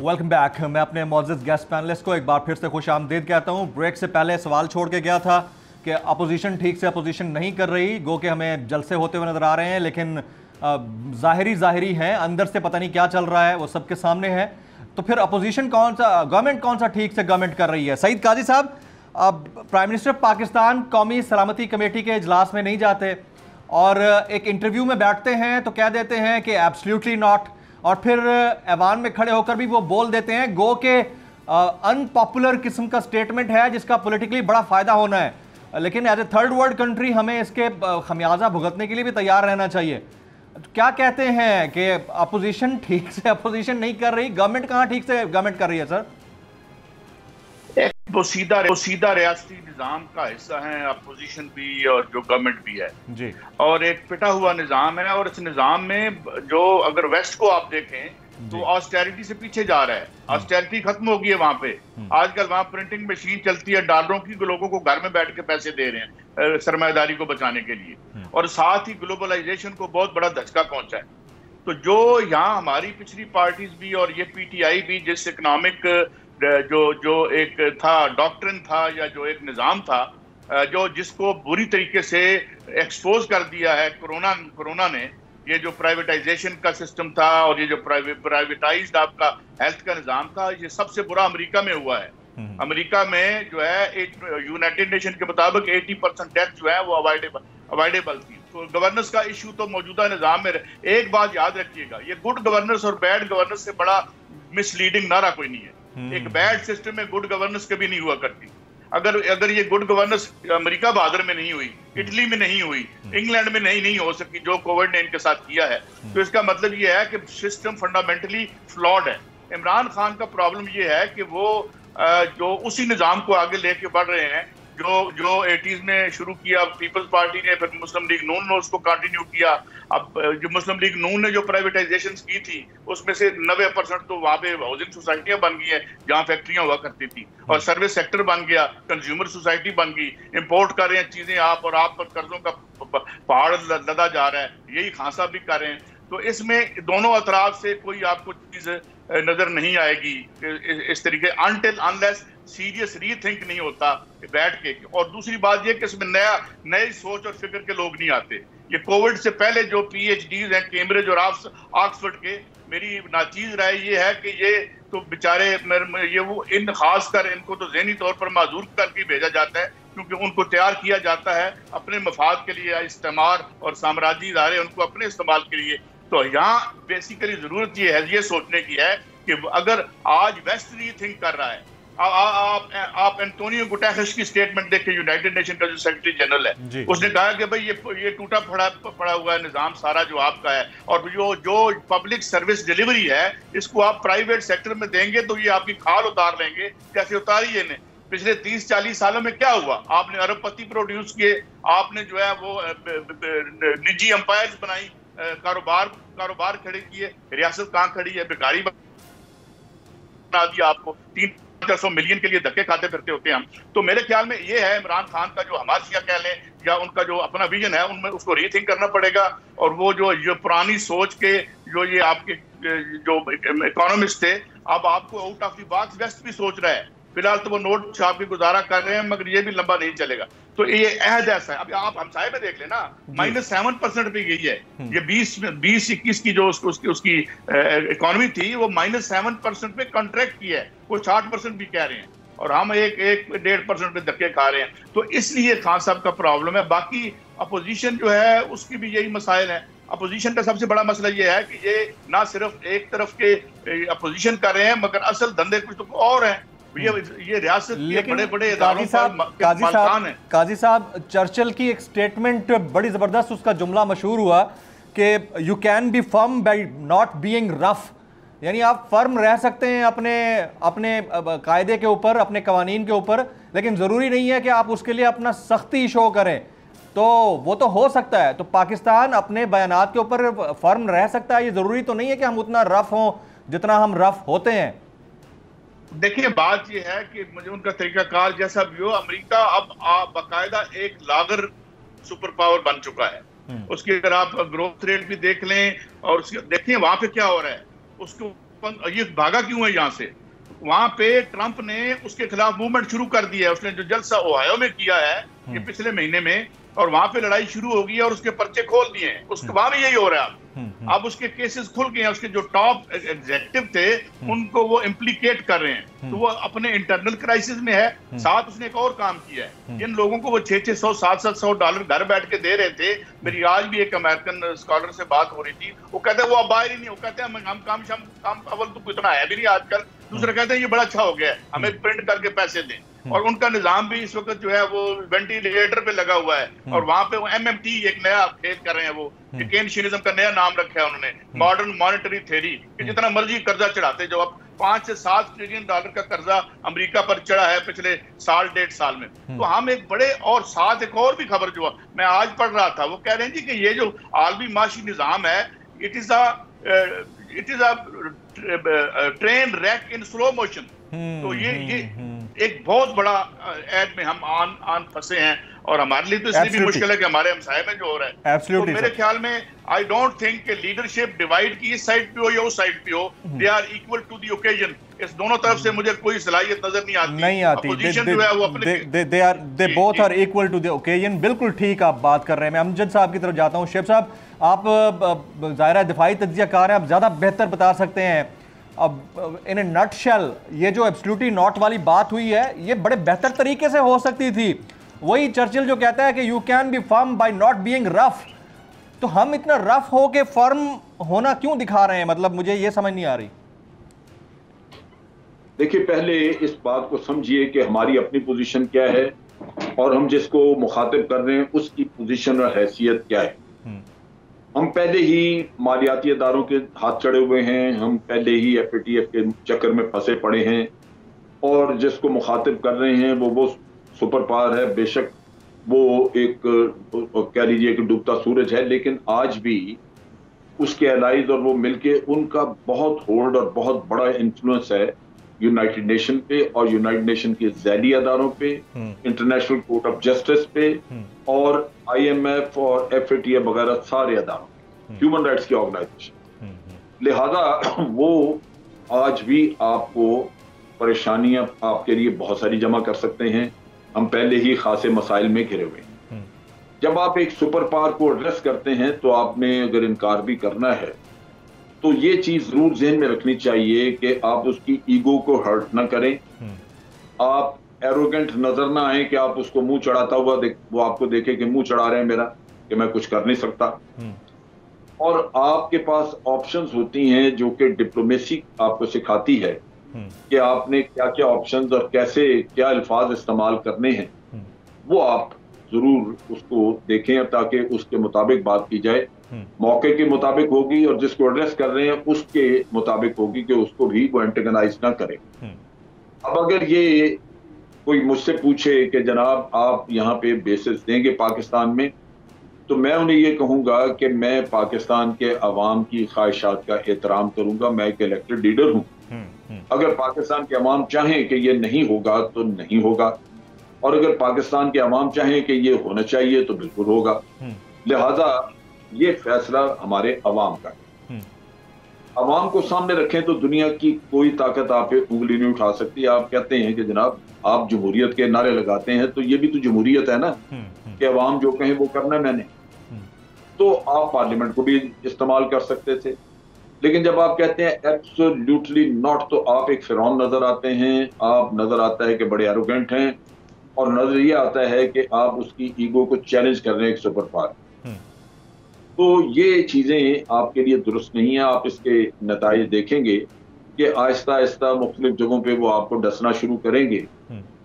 Welcome back. मैं अपने मौजूद गेस्ट पैनलिस्ट को एक बार फिर से खुश आमदीद कहता हूँ। ब्रेक से पहले सवाल छोड़ के गया था कि अपोजिशन ठीक से अपोजिशन नहीं कर रही, गो के हमें जलसे होते हुए नजर आ रहे हैं, लेकिन जाहिरी हैं, अंदर से पता नहीं क्या चल रहा है, वो सबके सामने है। तो फिर अपोजिशन कौन सा, गवर्नमेंट कौन सा ठीक से गवर्नमेंट कर रही है? सईद काजी साहब, अब प्राइम मिनिस्टर पाकिस्तान कौमी सलामती कमेटी के इजलास में नहीं जाते और एक इंटरव्यू में बैठते हैं तो कह देते हैं कि एब्सोल्युटली नॉट, और फिर ऐवान में खड़े होकर भी वो बोल देते हैं गो के अनपॉपुलर किस्म का स्टेटमेंट है जिसका पॉलिटिकली बड़ा फायदा होना है, लेकिन as a third world country हमें इसके खमियाजा भुगतने के लिए भी तैयार रहना चाहिए। तो क्या कहते हैं कि अपोजिशन ठीक से अपोजिशन नहीं कर रही, गवर्नमेंट कहाँ ठीक से गवर्नमेंट कर रही है? सर, वो सीधा रियासती निजाम का हिस्सा है अपोजिशन भी और जो गवर्नमेंट भी है जी, और एक पिटा हुआ निजाम है। और इस निजाम में जो अगर वेस्ट को आप देखें तो ऑस्टेरिटी से पीछे जा रहा है, ऑस्टेरिटी खत्म हो गई है वहां पे। आजकल वहां प्रिंटिंग मशीन चलती है डॉलरों की, लोगों को घर में बैठ के पैसे दे रहे हैं सरमायादारी को बचाने के लिए, और साथ ही ग्लोबलाइजेशन को बहुत बड़ा धचका पहुंचा है। तो जो यहाँ हमारी पिछली पार्टीज भी और ये पीटीआई भी जिस इकोनॉमिक जो एक था डॉक्ट्रिन था या जो एक निजाम था जो जिसको बुरी तरीके से एक्सपोज कर दिया है कोरोना ने, ये जो प्राइवेटाइजेशन का सिस्टम था और ये जो प्राइवेटाइज्ड आपका हेल्थ का निजाम था, ये सबसे बुरा अमेरिका में हुआ है। अमेरिका में जो है यूनाइटेड नेशन के मुताबिक 80% डेथ जो है वो अवॉइडेबल थी। तो गवर्नेंस का इशू तो मौजूदा निजाम में एक बात याद रखिएगा, ये गुड गवर्नेंस और बैड गवर्नेंस से बड़ा मिसलीडिंग नारा कोई नहीं है। एक बैड सिस्टम में गुड गवर्नेंस कभी नहीं हुआ करती। अगर ये गुड गवर्नेंस अमेरिका बहादुर में नहीं हुई, इटली में नहीं हुई, इंग्लैंड में नहीं हो सकी जो कोविड ने इनके साथ किया है, तो इसका मतलब ये है कि सिस्टम फंडामेंटली फ्लॉड है। इमरान खान का प्रॉब्लम ये है कि वो जो उसी निजाम को आगे लेके बढ़ रहे हैं जो 80s में शुरू किया पीपल्स पार्टी ने, फिर मुस्लिम लीग नून ने उसको कंटिन्यू किया। अब जो मुस्लिम लीग नून ने जो प्राइवेटाइजेशन की थी उसमें से 90% तो वहाँ पे हाउसिंग सोसाइटियां बन गई हैं जहाँ फैक्ट्रियां हुआ करती थी, और सर्विस सेक्टर बन गया, कंज्यूमर सोसाइटी बन गई, इंपोर्ट कर रहे हैं चीजें आप, और आप पर कर्जों का पहाड़ लदा जा रहा है, यही खान साहब भी कर रहे हैं। तो इसमें दोनों अतराफ से कोई आपको चीज नजर नहीं आएगी इस तरीके, अनटिल अनलेस सीरियस रीथिंक नहीं होता बैठ के। और दूसरी बात ये कि इसमें नई सोच और फिक्र के लोग नहीं आते। ये कोविड से पहले जो पीएचडीज हैं कैम्ब्रिज और ऑक्सफोर्ड के, मेरी नाचीज राय ये है कि ये तो बेचारे ये वो इन खासकर इनको तो ज़हनी तौर पर माजूर करके भेजा जाता है, क्योंकि उनको तैयार किया जाता है अपने मफाद के लिए। इस्तेमार और साम्राज्य इदारे उनको अपने इस्तेमाल के लिए। तो यहाँ बेसिकली जरूरत ये है, ये सोचने की है कि अगर आज वेस्ट रीथिंक कर रहा है, आप एंटोनियो गुटेरेस की स्टेटमेंट देखें, यूनाइटेड नेशन का जो सेक्रेटरी जनरल है, उसने कहा कि भाई ये टूटा पड़ा हुआ है निजाम सारा जो आपका है, और जो पब्लिक सर्विस डिलीवरी है इसको आप प्राइवेट सेक्टर में देंगे तो ये आपकी खाल उतार लेंगे, जैसे उतारी है। पिछले 30-40 सालों में क्या हुआ? आपने अरबपति प्रोड्यूस किए, आपने जो है वो निजी एम्पायर्स बनाई, कारोबार खड़े किए, रियासत कहाँ खड़ी है? बेकारी बना दिया आपको, 300 मिलियन के लिए धक्के खाते फिरते होते हैं हम। तो मेरे ख्याल में ये है इमरान खान का जो हमाशिया कह लें या उनका जो अपना विजन है, उनमें उसको रीथिंक करना पड़ेगा। और वो जो पुरानी सोच के जो ये आपके जो इकोनॉमिस्ट थे, अब आपको out of the box west भी सोच रहा है। फिलहाल तो वो नोट छाप के गुजारा कर रहे हैं, मगर ये भी लंबा नहीं चलेगा। तो ये अहद ऐसा है। अभी आप हमसाये में देख लेना, -7% पे गई है। ये 20-21 की जो उसकी इकोनॉमी थी वो -7% पे कॉन्ट्रैक्ट की है। वो 60% भी कह रहे हैं और हम 1-1.5% पे धक्के खा रहे हैं। तो इसलिए खान साहब का प्रॉब्लम है। बाकी अपोजिशन जो है उसकी भी यही मसाइल है। अपोजिशन का सबसे बड़ा मसला ये है कि ये ना सिर्फ एक तरफ के अपोजिशन कर रहे हैं, मगर असल धंधे कुछ तो और हैं। ये रियासत के बड़े-बड़े इदारों पर काजी साहब, चर्चिल की एक स्टेटमेंट बड़ी जबरदस्त, उसका जुमला मशहूर हुआ कि you can be firm bye not being rough, यानी आप फर्म रह सकते हैं अपने कायदे के ऊपर, अपने कवानीन के ऊपर, लेकिन ज़रूरी नहीं है कि आप उसके लिए अपना सख्ती शो करें। तो वो तो हो सकता है, तो पाकिस्तान अपने बयानात के ऊपर फर्म रह सकता है। ये ज़रूरी तो नहीं है कि हम उतना रफ हों जितना हम रफ होते हैं। देखिए, बात यह है कि मुझे उनका तरीकाकार जैसा भी हो, अमेरिका अब बाकायदा एक लागर सुपर पावर बन चुका है। उसकी अगर आप ग्रोथ रेट भी देख लें और उसके देखिए वहां पे क्या हो रहा है, उसको ये भागा क्यों है यहाँ से। वहां पे ट्रंप ने उसके खिलाफ मूवमेंट शुरू कर दिया है। उसने जो जलसा ओहायो में किया है ये पिछले महीने में, और वहां पे लड़ाई शुरू हो गई है और उसके पर्चे खोल दिए हैं। उसके वहां भी यही हो रहा है। अब उसके केसेस खुल गए हैं, उसके जो टॉप एग्जेक्टिव थे उनको वो इम्प्लीकेट कर रहे हैं, तो वो अपने इंटरनल क्राइसिस में है। साथ उसने एक और काम किया है, जिन लोगों को वो $600 $700 $700 घर बैठ के दे रहे थे, मेरी आज भी एक अमेरिकन स्कॉलर से बात हो रही थी, वो कहते हैं वो अब बाहर ही नहीं, वो कहते हैं हम काम अव्वल तो इतना है भी नहीं आजकल, दूसरा कहते हैं ये बड़ा अच्छा हो गया है, हमें प्रिंट करके पैसे दें। और उनका निजाम भी इस वक्त जो है वो वेंटिलेटर पे लगा हुआ है, और वहां पे वो MMT एक नया खेल कर रहे हैं, वो केनशियनिज्म का नया नाम रखा है उन्होंने, मॉडर्न मॉनेटरी थ्योरी, कि जितना मर्जी कर्जा चढ़ाते जाओ। अब $5 से $7 ट्रिलियन का कर्जा अमेरिका पर चढ़ा है पिछले साल 1.5 साल में। तो हम एक बड़े, और साथ एक और भी खबर जो मैं आज पढ़ रहा था, वो कह रहे हैं जी कि ये जो आलमी माशी निजाम है, it is a train rack in slow motion. तो ये एक बहुत बड़ा एड में हम आन फंसे हैं, और हमारे लिए तो इसलिए भी मुश्किल है कि हमारे हमसाये में जो हो रहा है। तो मेरे ख्याल में आई डोंट थिंक कि लीडरशिप डिवाइड की इस साइड पे हो या उस साइड पे हो, they are equal to the occasion. इस दोनों तरफ से मुझे कोई सलाहियत नजर नहीं आती। अपोजिशन जो है वो अपने they both are equal to the occasion. बिल्कुल ठीक आप बात कर रहे हैं। मैं अमजद साहब की तरफ जाता हूँ। शेख साहब, आप ज़ाहिर है दिफाई तज्जियाकार हैं, आप ज़्यादा बेहतर बता सकते हैं। अब इन ए नटशेल ये जो एब्सोल्युटली नॉट वाली बात हुई है, ये बड़े बेहतर तरीके से हो सकती थी। वही चर्चिल जो कहता है कि you can be firm bye not being rough. तो हम इतना रफ हो के फर्म होना क्यों दिखा रहे हैं? मतलब मुझे ये समझ नहीं आ रही। देखिए, पहले इस बात को समझिए कि हमारी अपनी पोजीशन क्या है और हम जिसको मुखातिब कर रहे हैं उसकी पोजीशन और हैसियत क्या है। हम पहले ही मालियाती अदारों के हाथ चढ़े हुए हैं, हम पहले ही FATF के चक्कर में फंसे पड़े हैं, और जिसको मुखातिब कर रहे हैं वो सुपर पावर है। बेशक वो एक कह लीजिए कि डूबता सूरज है, लेकिन आज भी उसके एलाइज और वो मिलके उनका बहुत होल्ड और बहुत बड़ा इन्फ्लुएंस है यूनाइटेड नेशन पे और यूनाइटेड नेशन के ज़ैली अदारों पे, इंटरनेशनल कोर्ट ऑफ जस्टिस पे, और IMF और FATF वगैरह सारे अदारों, ह्यूमन राइट्स की ऑर्गेनाइजेशन। लिहाजा वो आज भी आपको परेशानियां आपके लिए बहुत सारी जमा कर सकते हैं। हम पहले ही खासे मसाइल में घिरे हुए हैं। जब आप एक सुपर पावर को एड्रेस करते हैं तो आपने अगर इनकार भी करना है तो ये चीज जरूर ज़हन में रखनी चाहिए कि आप उसकी ईगो को हर्ट ना करें। आप एरोगेंट नजर ना आए कि आप उसको मुंह चढ़ाता हुआ वो आपको देखे कि मुंह चढ़ा रहे हैं मेरा, कि मैं कुछ कर नहीं सकता। और आपके पास ऑप्शंस होती हैं जो कि डिप्लोमेसी आपको सिखाती है कि आपने क्या क्या ऑप्शंस और कैसे क्या अल्फाज इस्तेमाल करने हैं, वो आप जरूर उसको देखें ताकि उसके मुताबिक बात की जाए। मौके के मुताबिक होगी और जिसको एड्रेस कर रहे हैं उसके मुताबिक होगी कि उसको भी वो एंटेगनाइज ना करें। अब अगर ये कोई मुझसे पूछे कि जनाब आप यहाँ पे बेसिस देंगे पाकिस्तान में, तो मैं उन्हें ये कहूंगा कि मैं पाकिस्तान के अवाम की ख्वाहिशात का एहतराम करूंगा। मैं एक इलेक्टेड लीडर हूँ। अगर पाकिस्तान के अवाम चाहें कि ये नहीं होगा तो नहीं होगा, और अगर पाकिस्तान के अवाम चाहें कि ये होना चाहिए तो बिल्कुल होगा। लिहाजा ये फैसला हमारे अवाम का है। अवाम को सामने रखें तो दुनिया की कोई ताकत आप पे उंगली नहीं उठा सकती। आप कहते हैं कि जनाब आप जमहूरियत के नारे लगाते हैं, तो ये भी तो जमहूरियत है ना कि अवाम जो कहें वो करना है मैंने। तो आप पार्लियामेंट को भी इस्तेमाल कर सकते थे, लेकिन जब आप कहते हैं एब्सोल्युटली नॉट, तो आप एक फिरौन नजर आते हैं। आप नजर आता है कि बड़े एरोगेंट हैं, और नजर ये आता है कि आप उसकी ईगो को चैलेंज कर रहे हैं एक सुपर पावर। तो ये चीजें आपके लिए दुरुस्त नहीं है। आप इसके नताइज देखेंगे कि आहिस्ता आहिस्ता मुख्तलिफ जगहों पे वो आपको डसना शुरू करेंगे,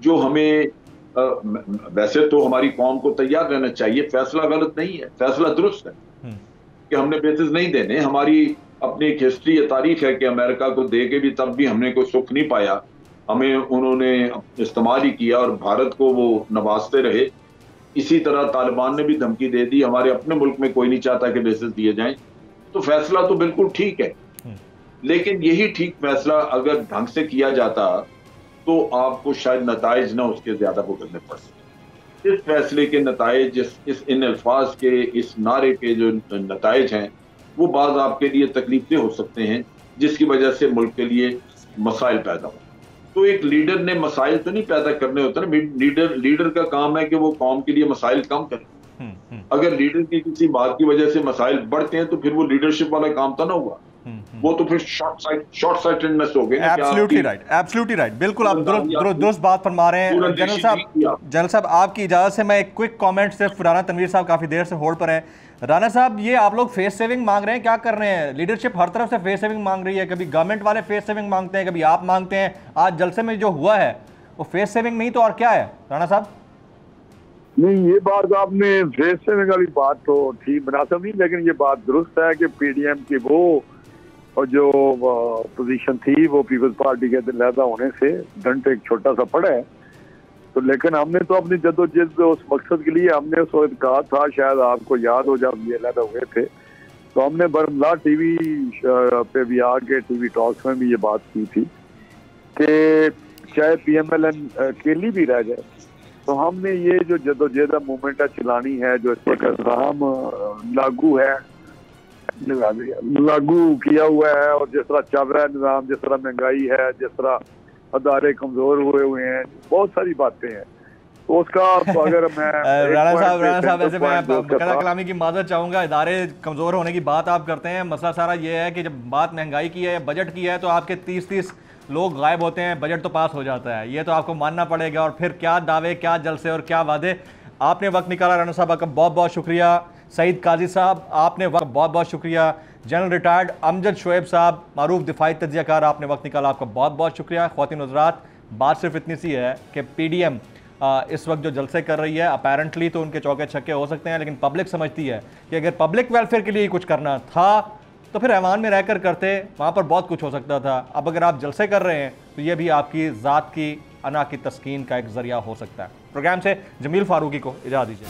जो हमें वैसे तो हमारी कौम को तैयार रहना चाहिए। फैसला गलत नहीं है, फैसला दुरुस्त है कि हमने बेसिस नहीं देने। हमारी अपनी एक हिस्ट्री या तारीख है कि अमेरिका को दे के भी तब भी हमने कोई सुख नहीं पाया, हमें उन्होंने इस्तेमाल ही किया और भारत को वो नवाजते रहे। इसी तरह तालिबान ने भी धमकी दे दी। हमारे अपने मुल्क में कोई नहीं चाहता कि बेसिस दिए जाएं। तो फैसला तो बिल्कुल ठीक है, लेकिन यही ठीक फैसला अगर ढंग से किया जाता तो आपको शायद नताइज ना उसके ज्यादा भुगतने पड़ सकते। इस फैसले के नताइज, इन अल्फाज के, इस नारे के जो नताइज हैं, वो बाज आपके लिए तकलीफ हो सकते हैं, जिसकी वजह से मुल्क के लिए मसाइल पैदा हो। तो एक लीडर ने मसाइल तो नहीं पैदा करने होते ना। लीडर का काम है कि वो कौम के लिए मसाइल कम करे। अगर लीडर की किसी बात की वजह से मसाइल बढ़ते हैं तो फिर वो लीडरशिप वाला काम तो ना हुआ, वो तो फिर शॉर्ट साइटेडनेस हो गई। एब्सोल्युटली राइट, बिल्कुल आप दुरुस्त बात फरमा रहे हैं। जनरल साहब आपकी इजाजत से मैं एक क्विक कमेंट, सिर्फ राना तनवीर साहब काफी देर से होल्ड पर हैं। राना साहब, ये आप लोग फेस सेविंग मांग रहे हैं, क्या कर रहे हैं? लीडरशिप हर तरफ से फेस सेविंग मांग रही है, कभी गवर्नमेंट वाले फेस सेविंग मांगते हैं, कभी आप मांगते हैं। आज जलसे में जो हुआ है वो फेस सेविंग नहीं तो और क्या है राना साहब? नहीं, ये बात आपने फेस सेविंग वाली बात तो ठीक मुनासिब नहीं, लेकिन ये बात दुरुस्त है कि पीडीएम की वो जो पोजीशन थी वो पीपल्स पार्टी के लहदा होने से दंड एक छोटा सा पड़ा है। तो लेकिन हमने तो अपनी जद्दोजहद उस मकसद के लिए हमने उस वक्त कहा था, शायद आपको याद हो जब ये लहदा हुए थे, तो हमने बरमला टीवी पे भी आके टीवी टॉक्स में भी ये बात की थी कि चाहे पीएमएलएन अकेली भी रह जाए तो हमने ये जो जद्दोजहद मूवमेंट है चलानी है, जो इस वक्त निज़ाम लागू किया हुआ है और जिस तरह चल रहा है निज़ाम, जिस तरह महंगाई है, जिस तरह अदारे कमजोर हुए हैं, बहुत सारी बातें हैं। तो उसका अगर मैं राणा साहब ऐसे मैं बकरा कलामी की माजरत चाहूंगा, इदारे कमजोर होने की बात आप करते हैं, मसला सारा ये है कि जब बात महंगाई की है, बजट की है, तो आपके 30 लोग गायब होते हैं, बजट तो पास हो जाता है, ये तो आपको मानना पड़ेगा। और फिर क्या दावे, क्या जलसे और क्या वादे। आपने वक्त निकाला, राणा साहब आपका बहुत बहुत शुक्रिया। सईद काजी साहब आपने वक्त बहुत बहुत शुक्रिया। जनरल रिटायर्ड अमजद शोएब साहब, मारूफ दिफाई तज्जियाकार, आपने वक्त निकाला, आपका बहुत बहुत शुक्रिया। ख्वातीन हज़रात, बात सिर्फ इतनी सी है कि पीडीएम इस वक्त जो जलसे कर रही है, अपेरेंटली तो उनके चौके छक्के हो सकते हैं, लेकिन पब्लिक समझती है कि अगर पब्लिक वेलफेयर के लिए कुछ करना था तो फिर ऐवान में रहकर करते, वहाँ पर बहुत कुछ हो सकता था। अब अगर आप जलसे कर रहे हैं तो ये भी आपकी ज़ात की अना की तस्कीन का एक ज़रिया हो सकता है। प्रोग्राम से जमील फारूकी को इजाज़त दीजिए।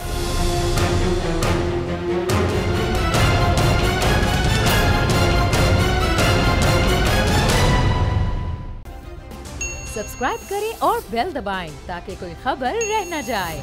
सब्सक्राइब करें और बेल दबाएं ताकि कोई खबर रह न जाए।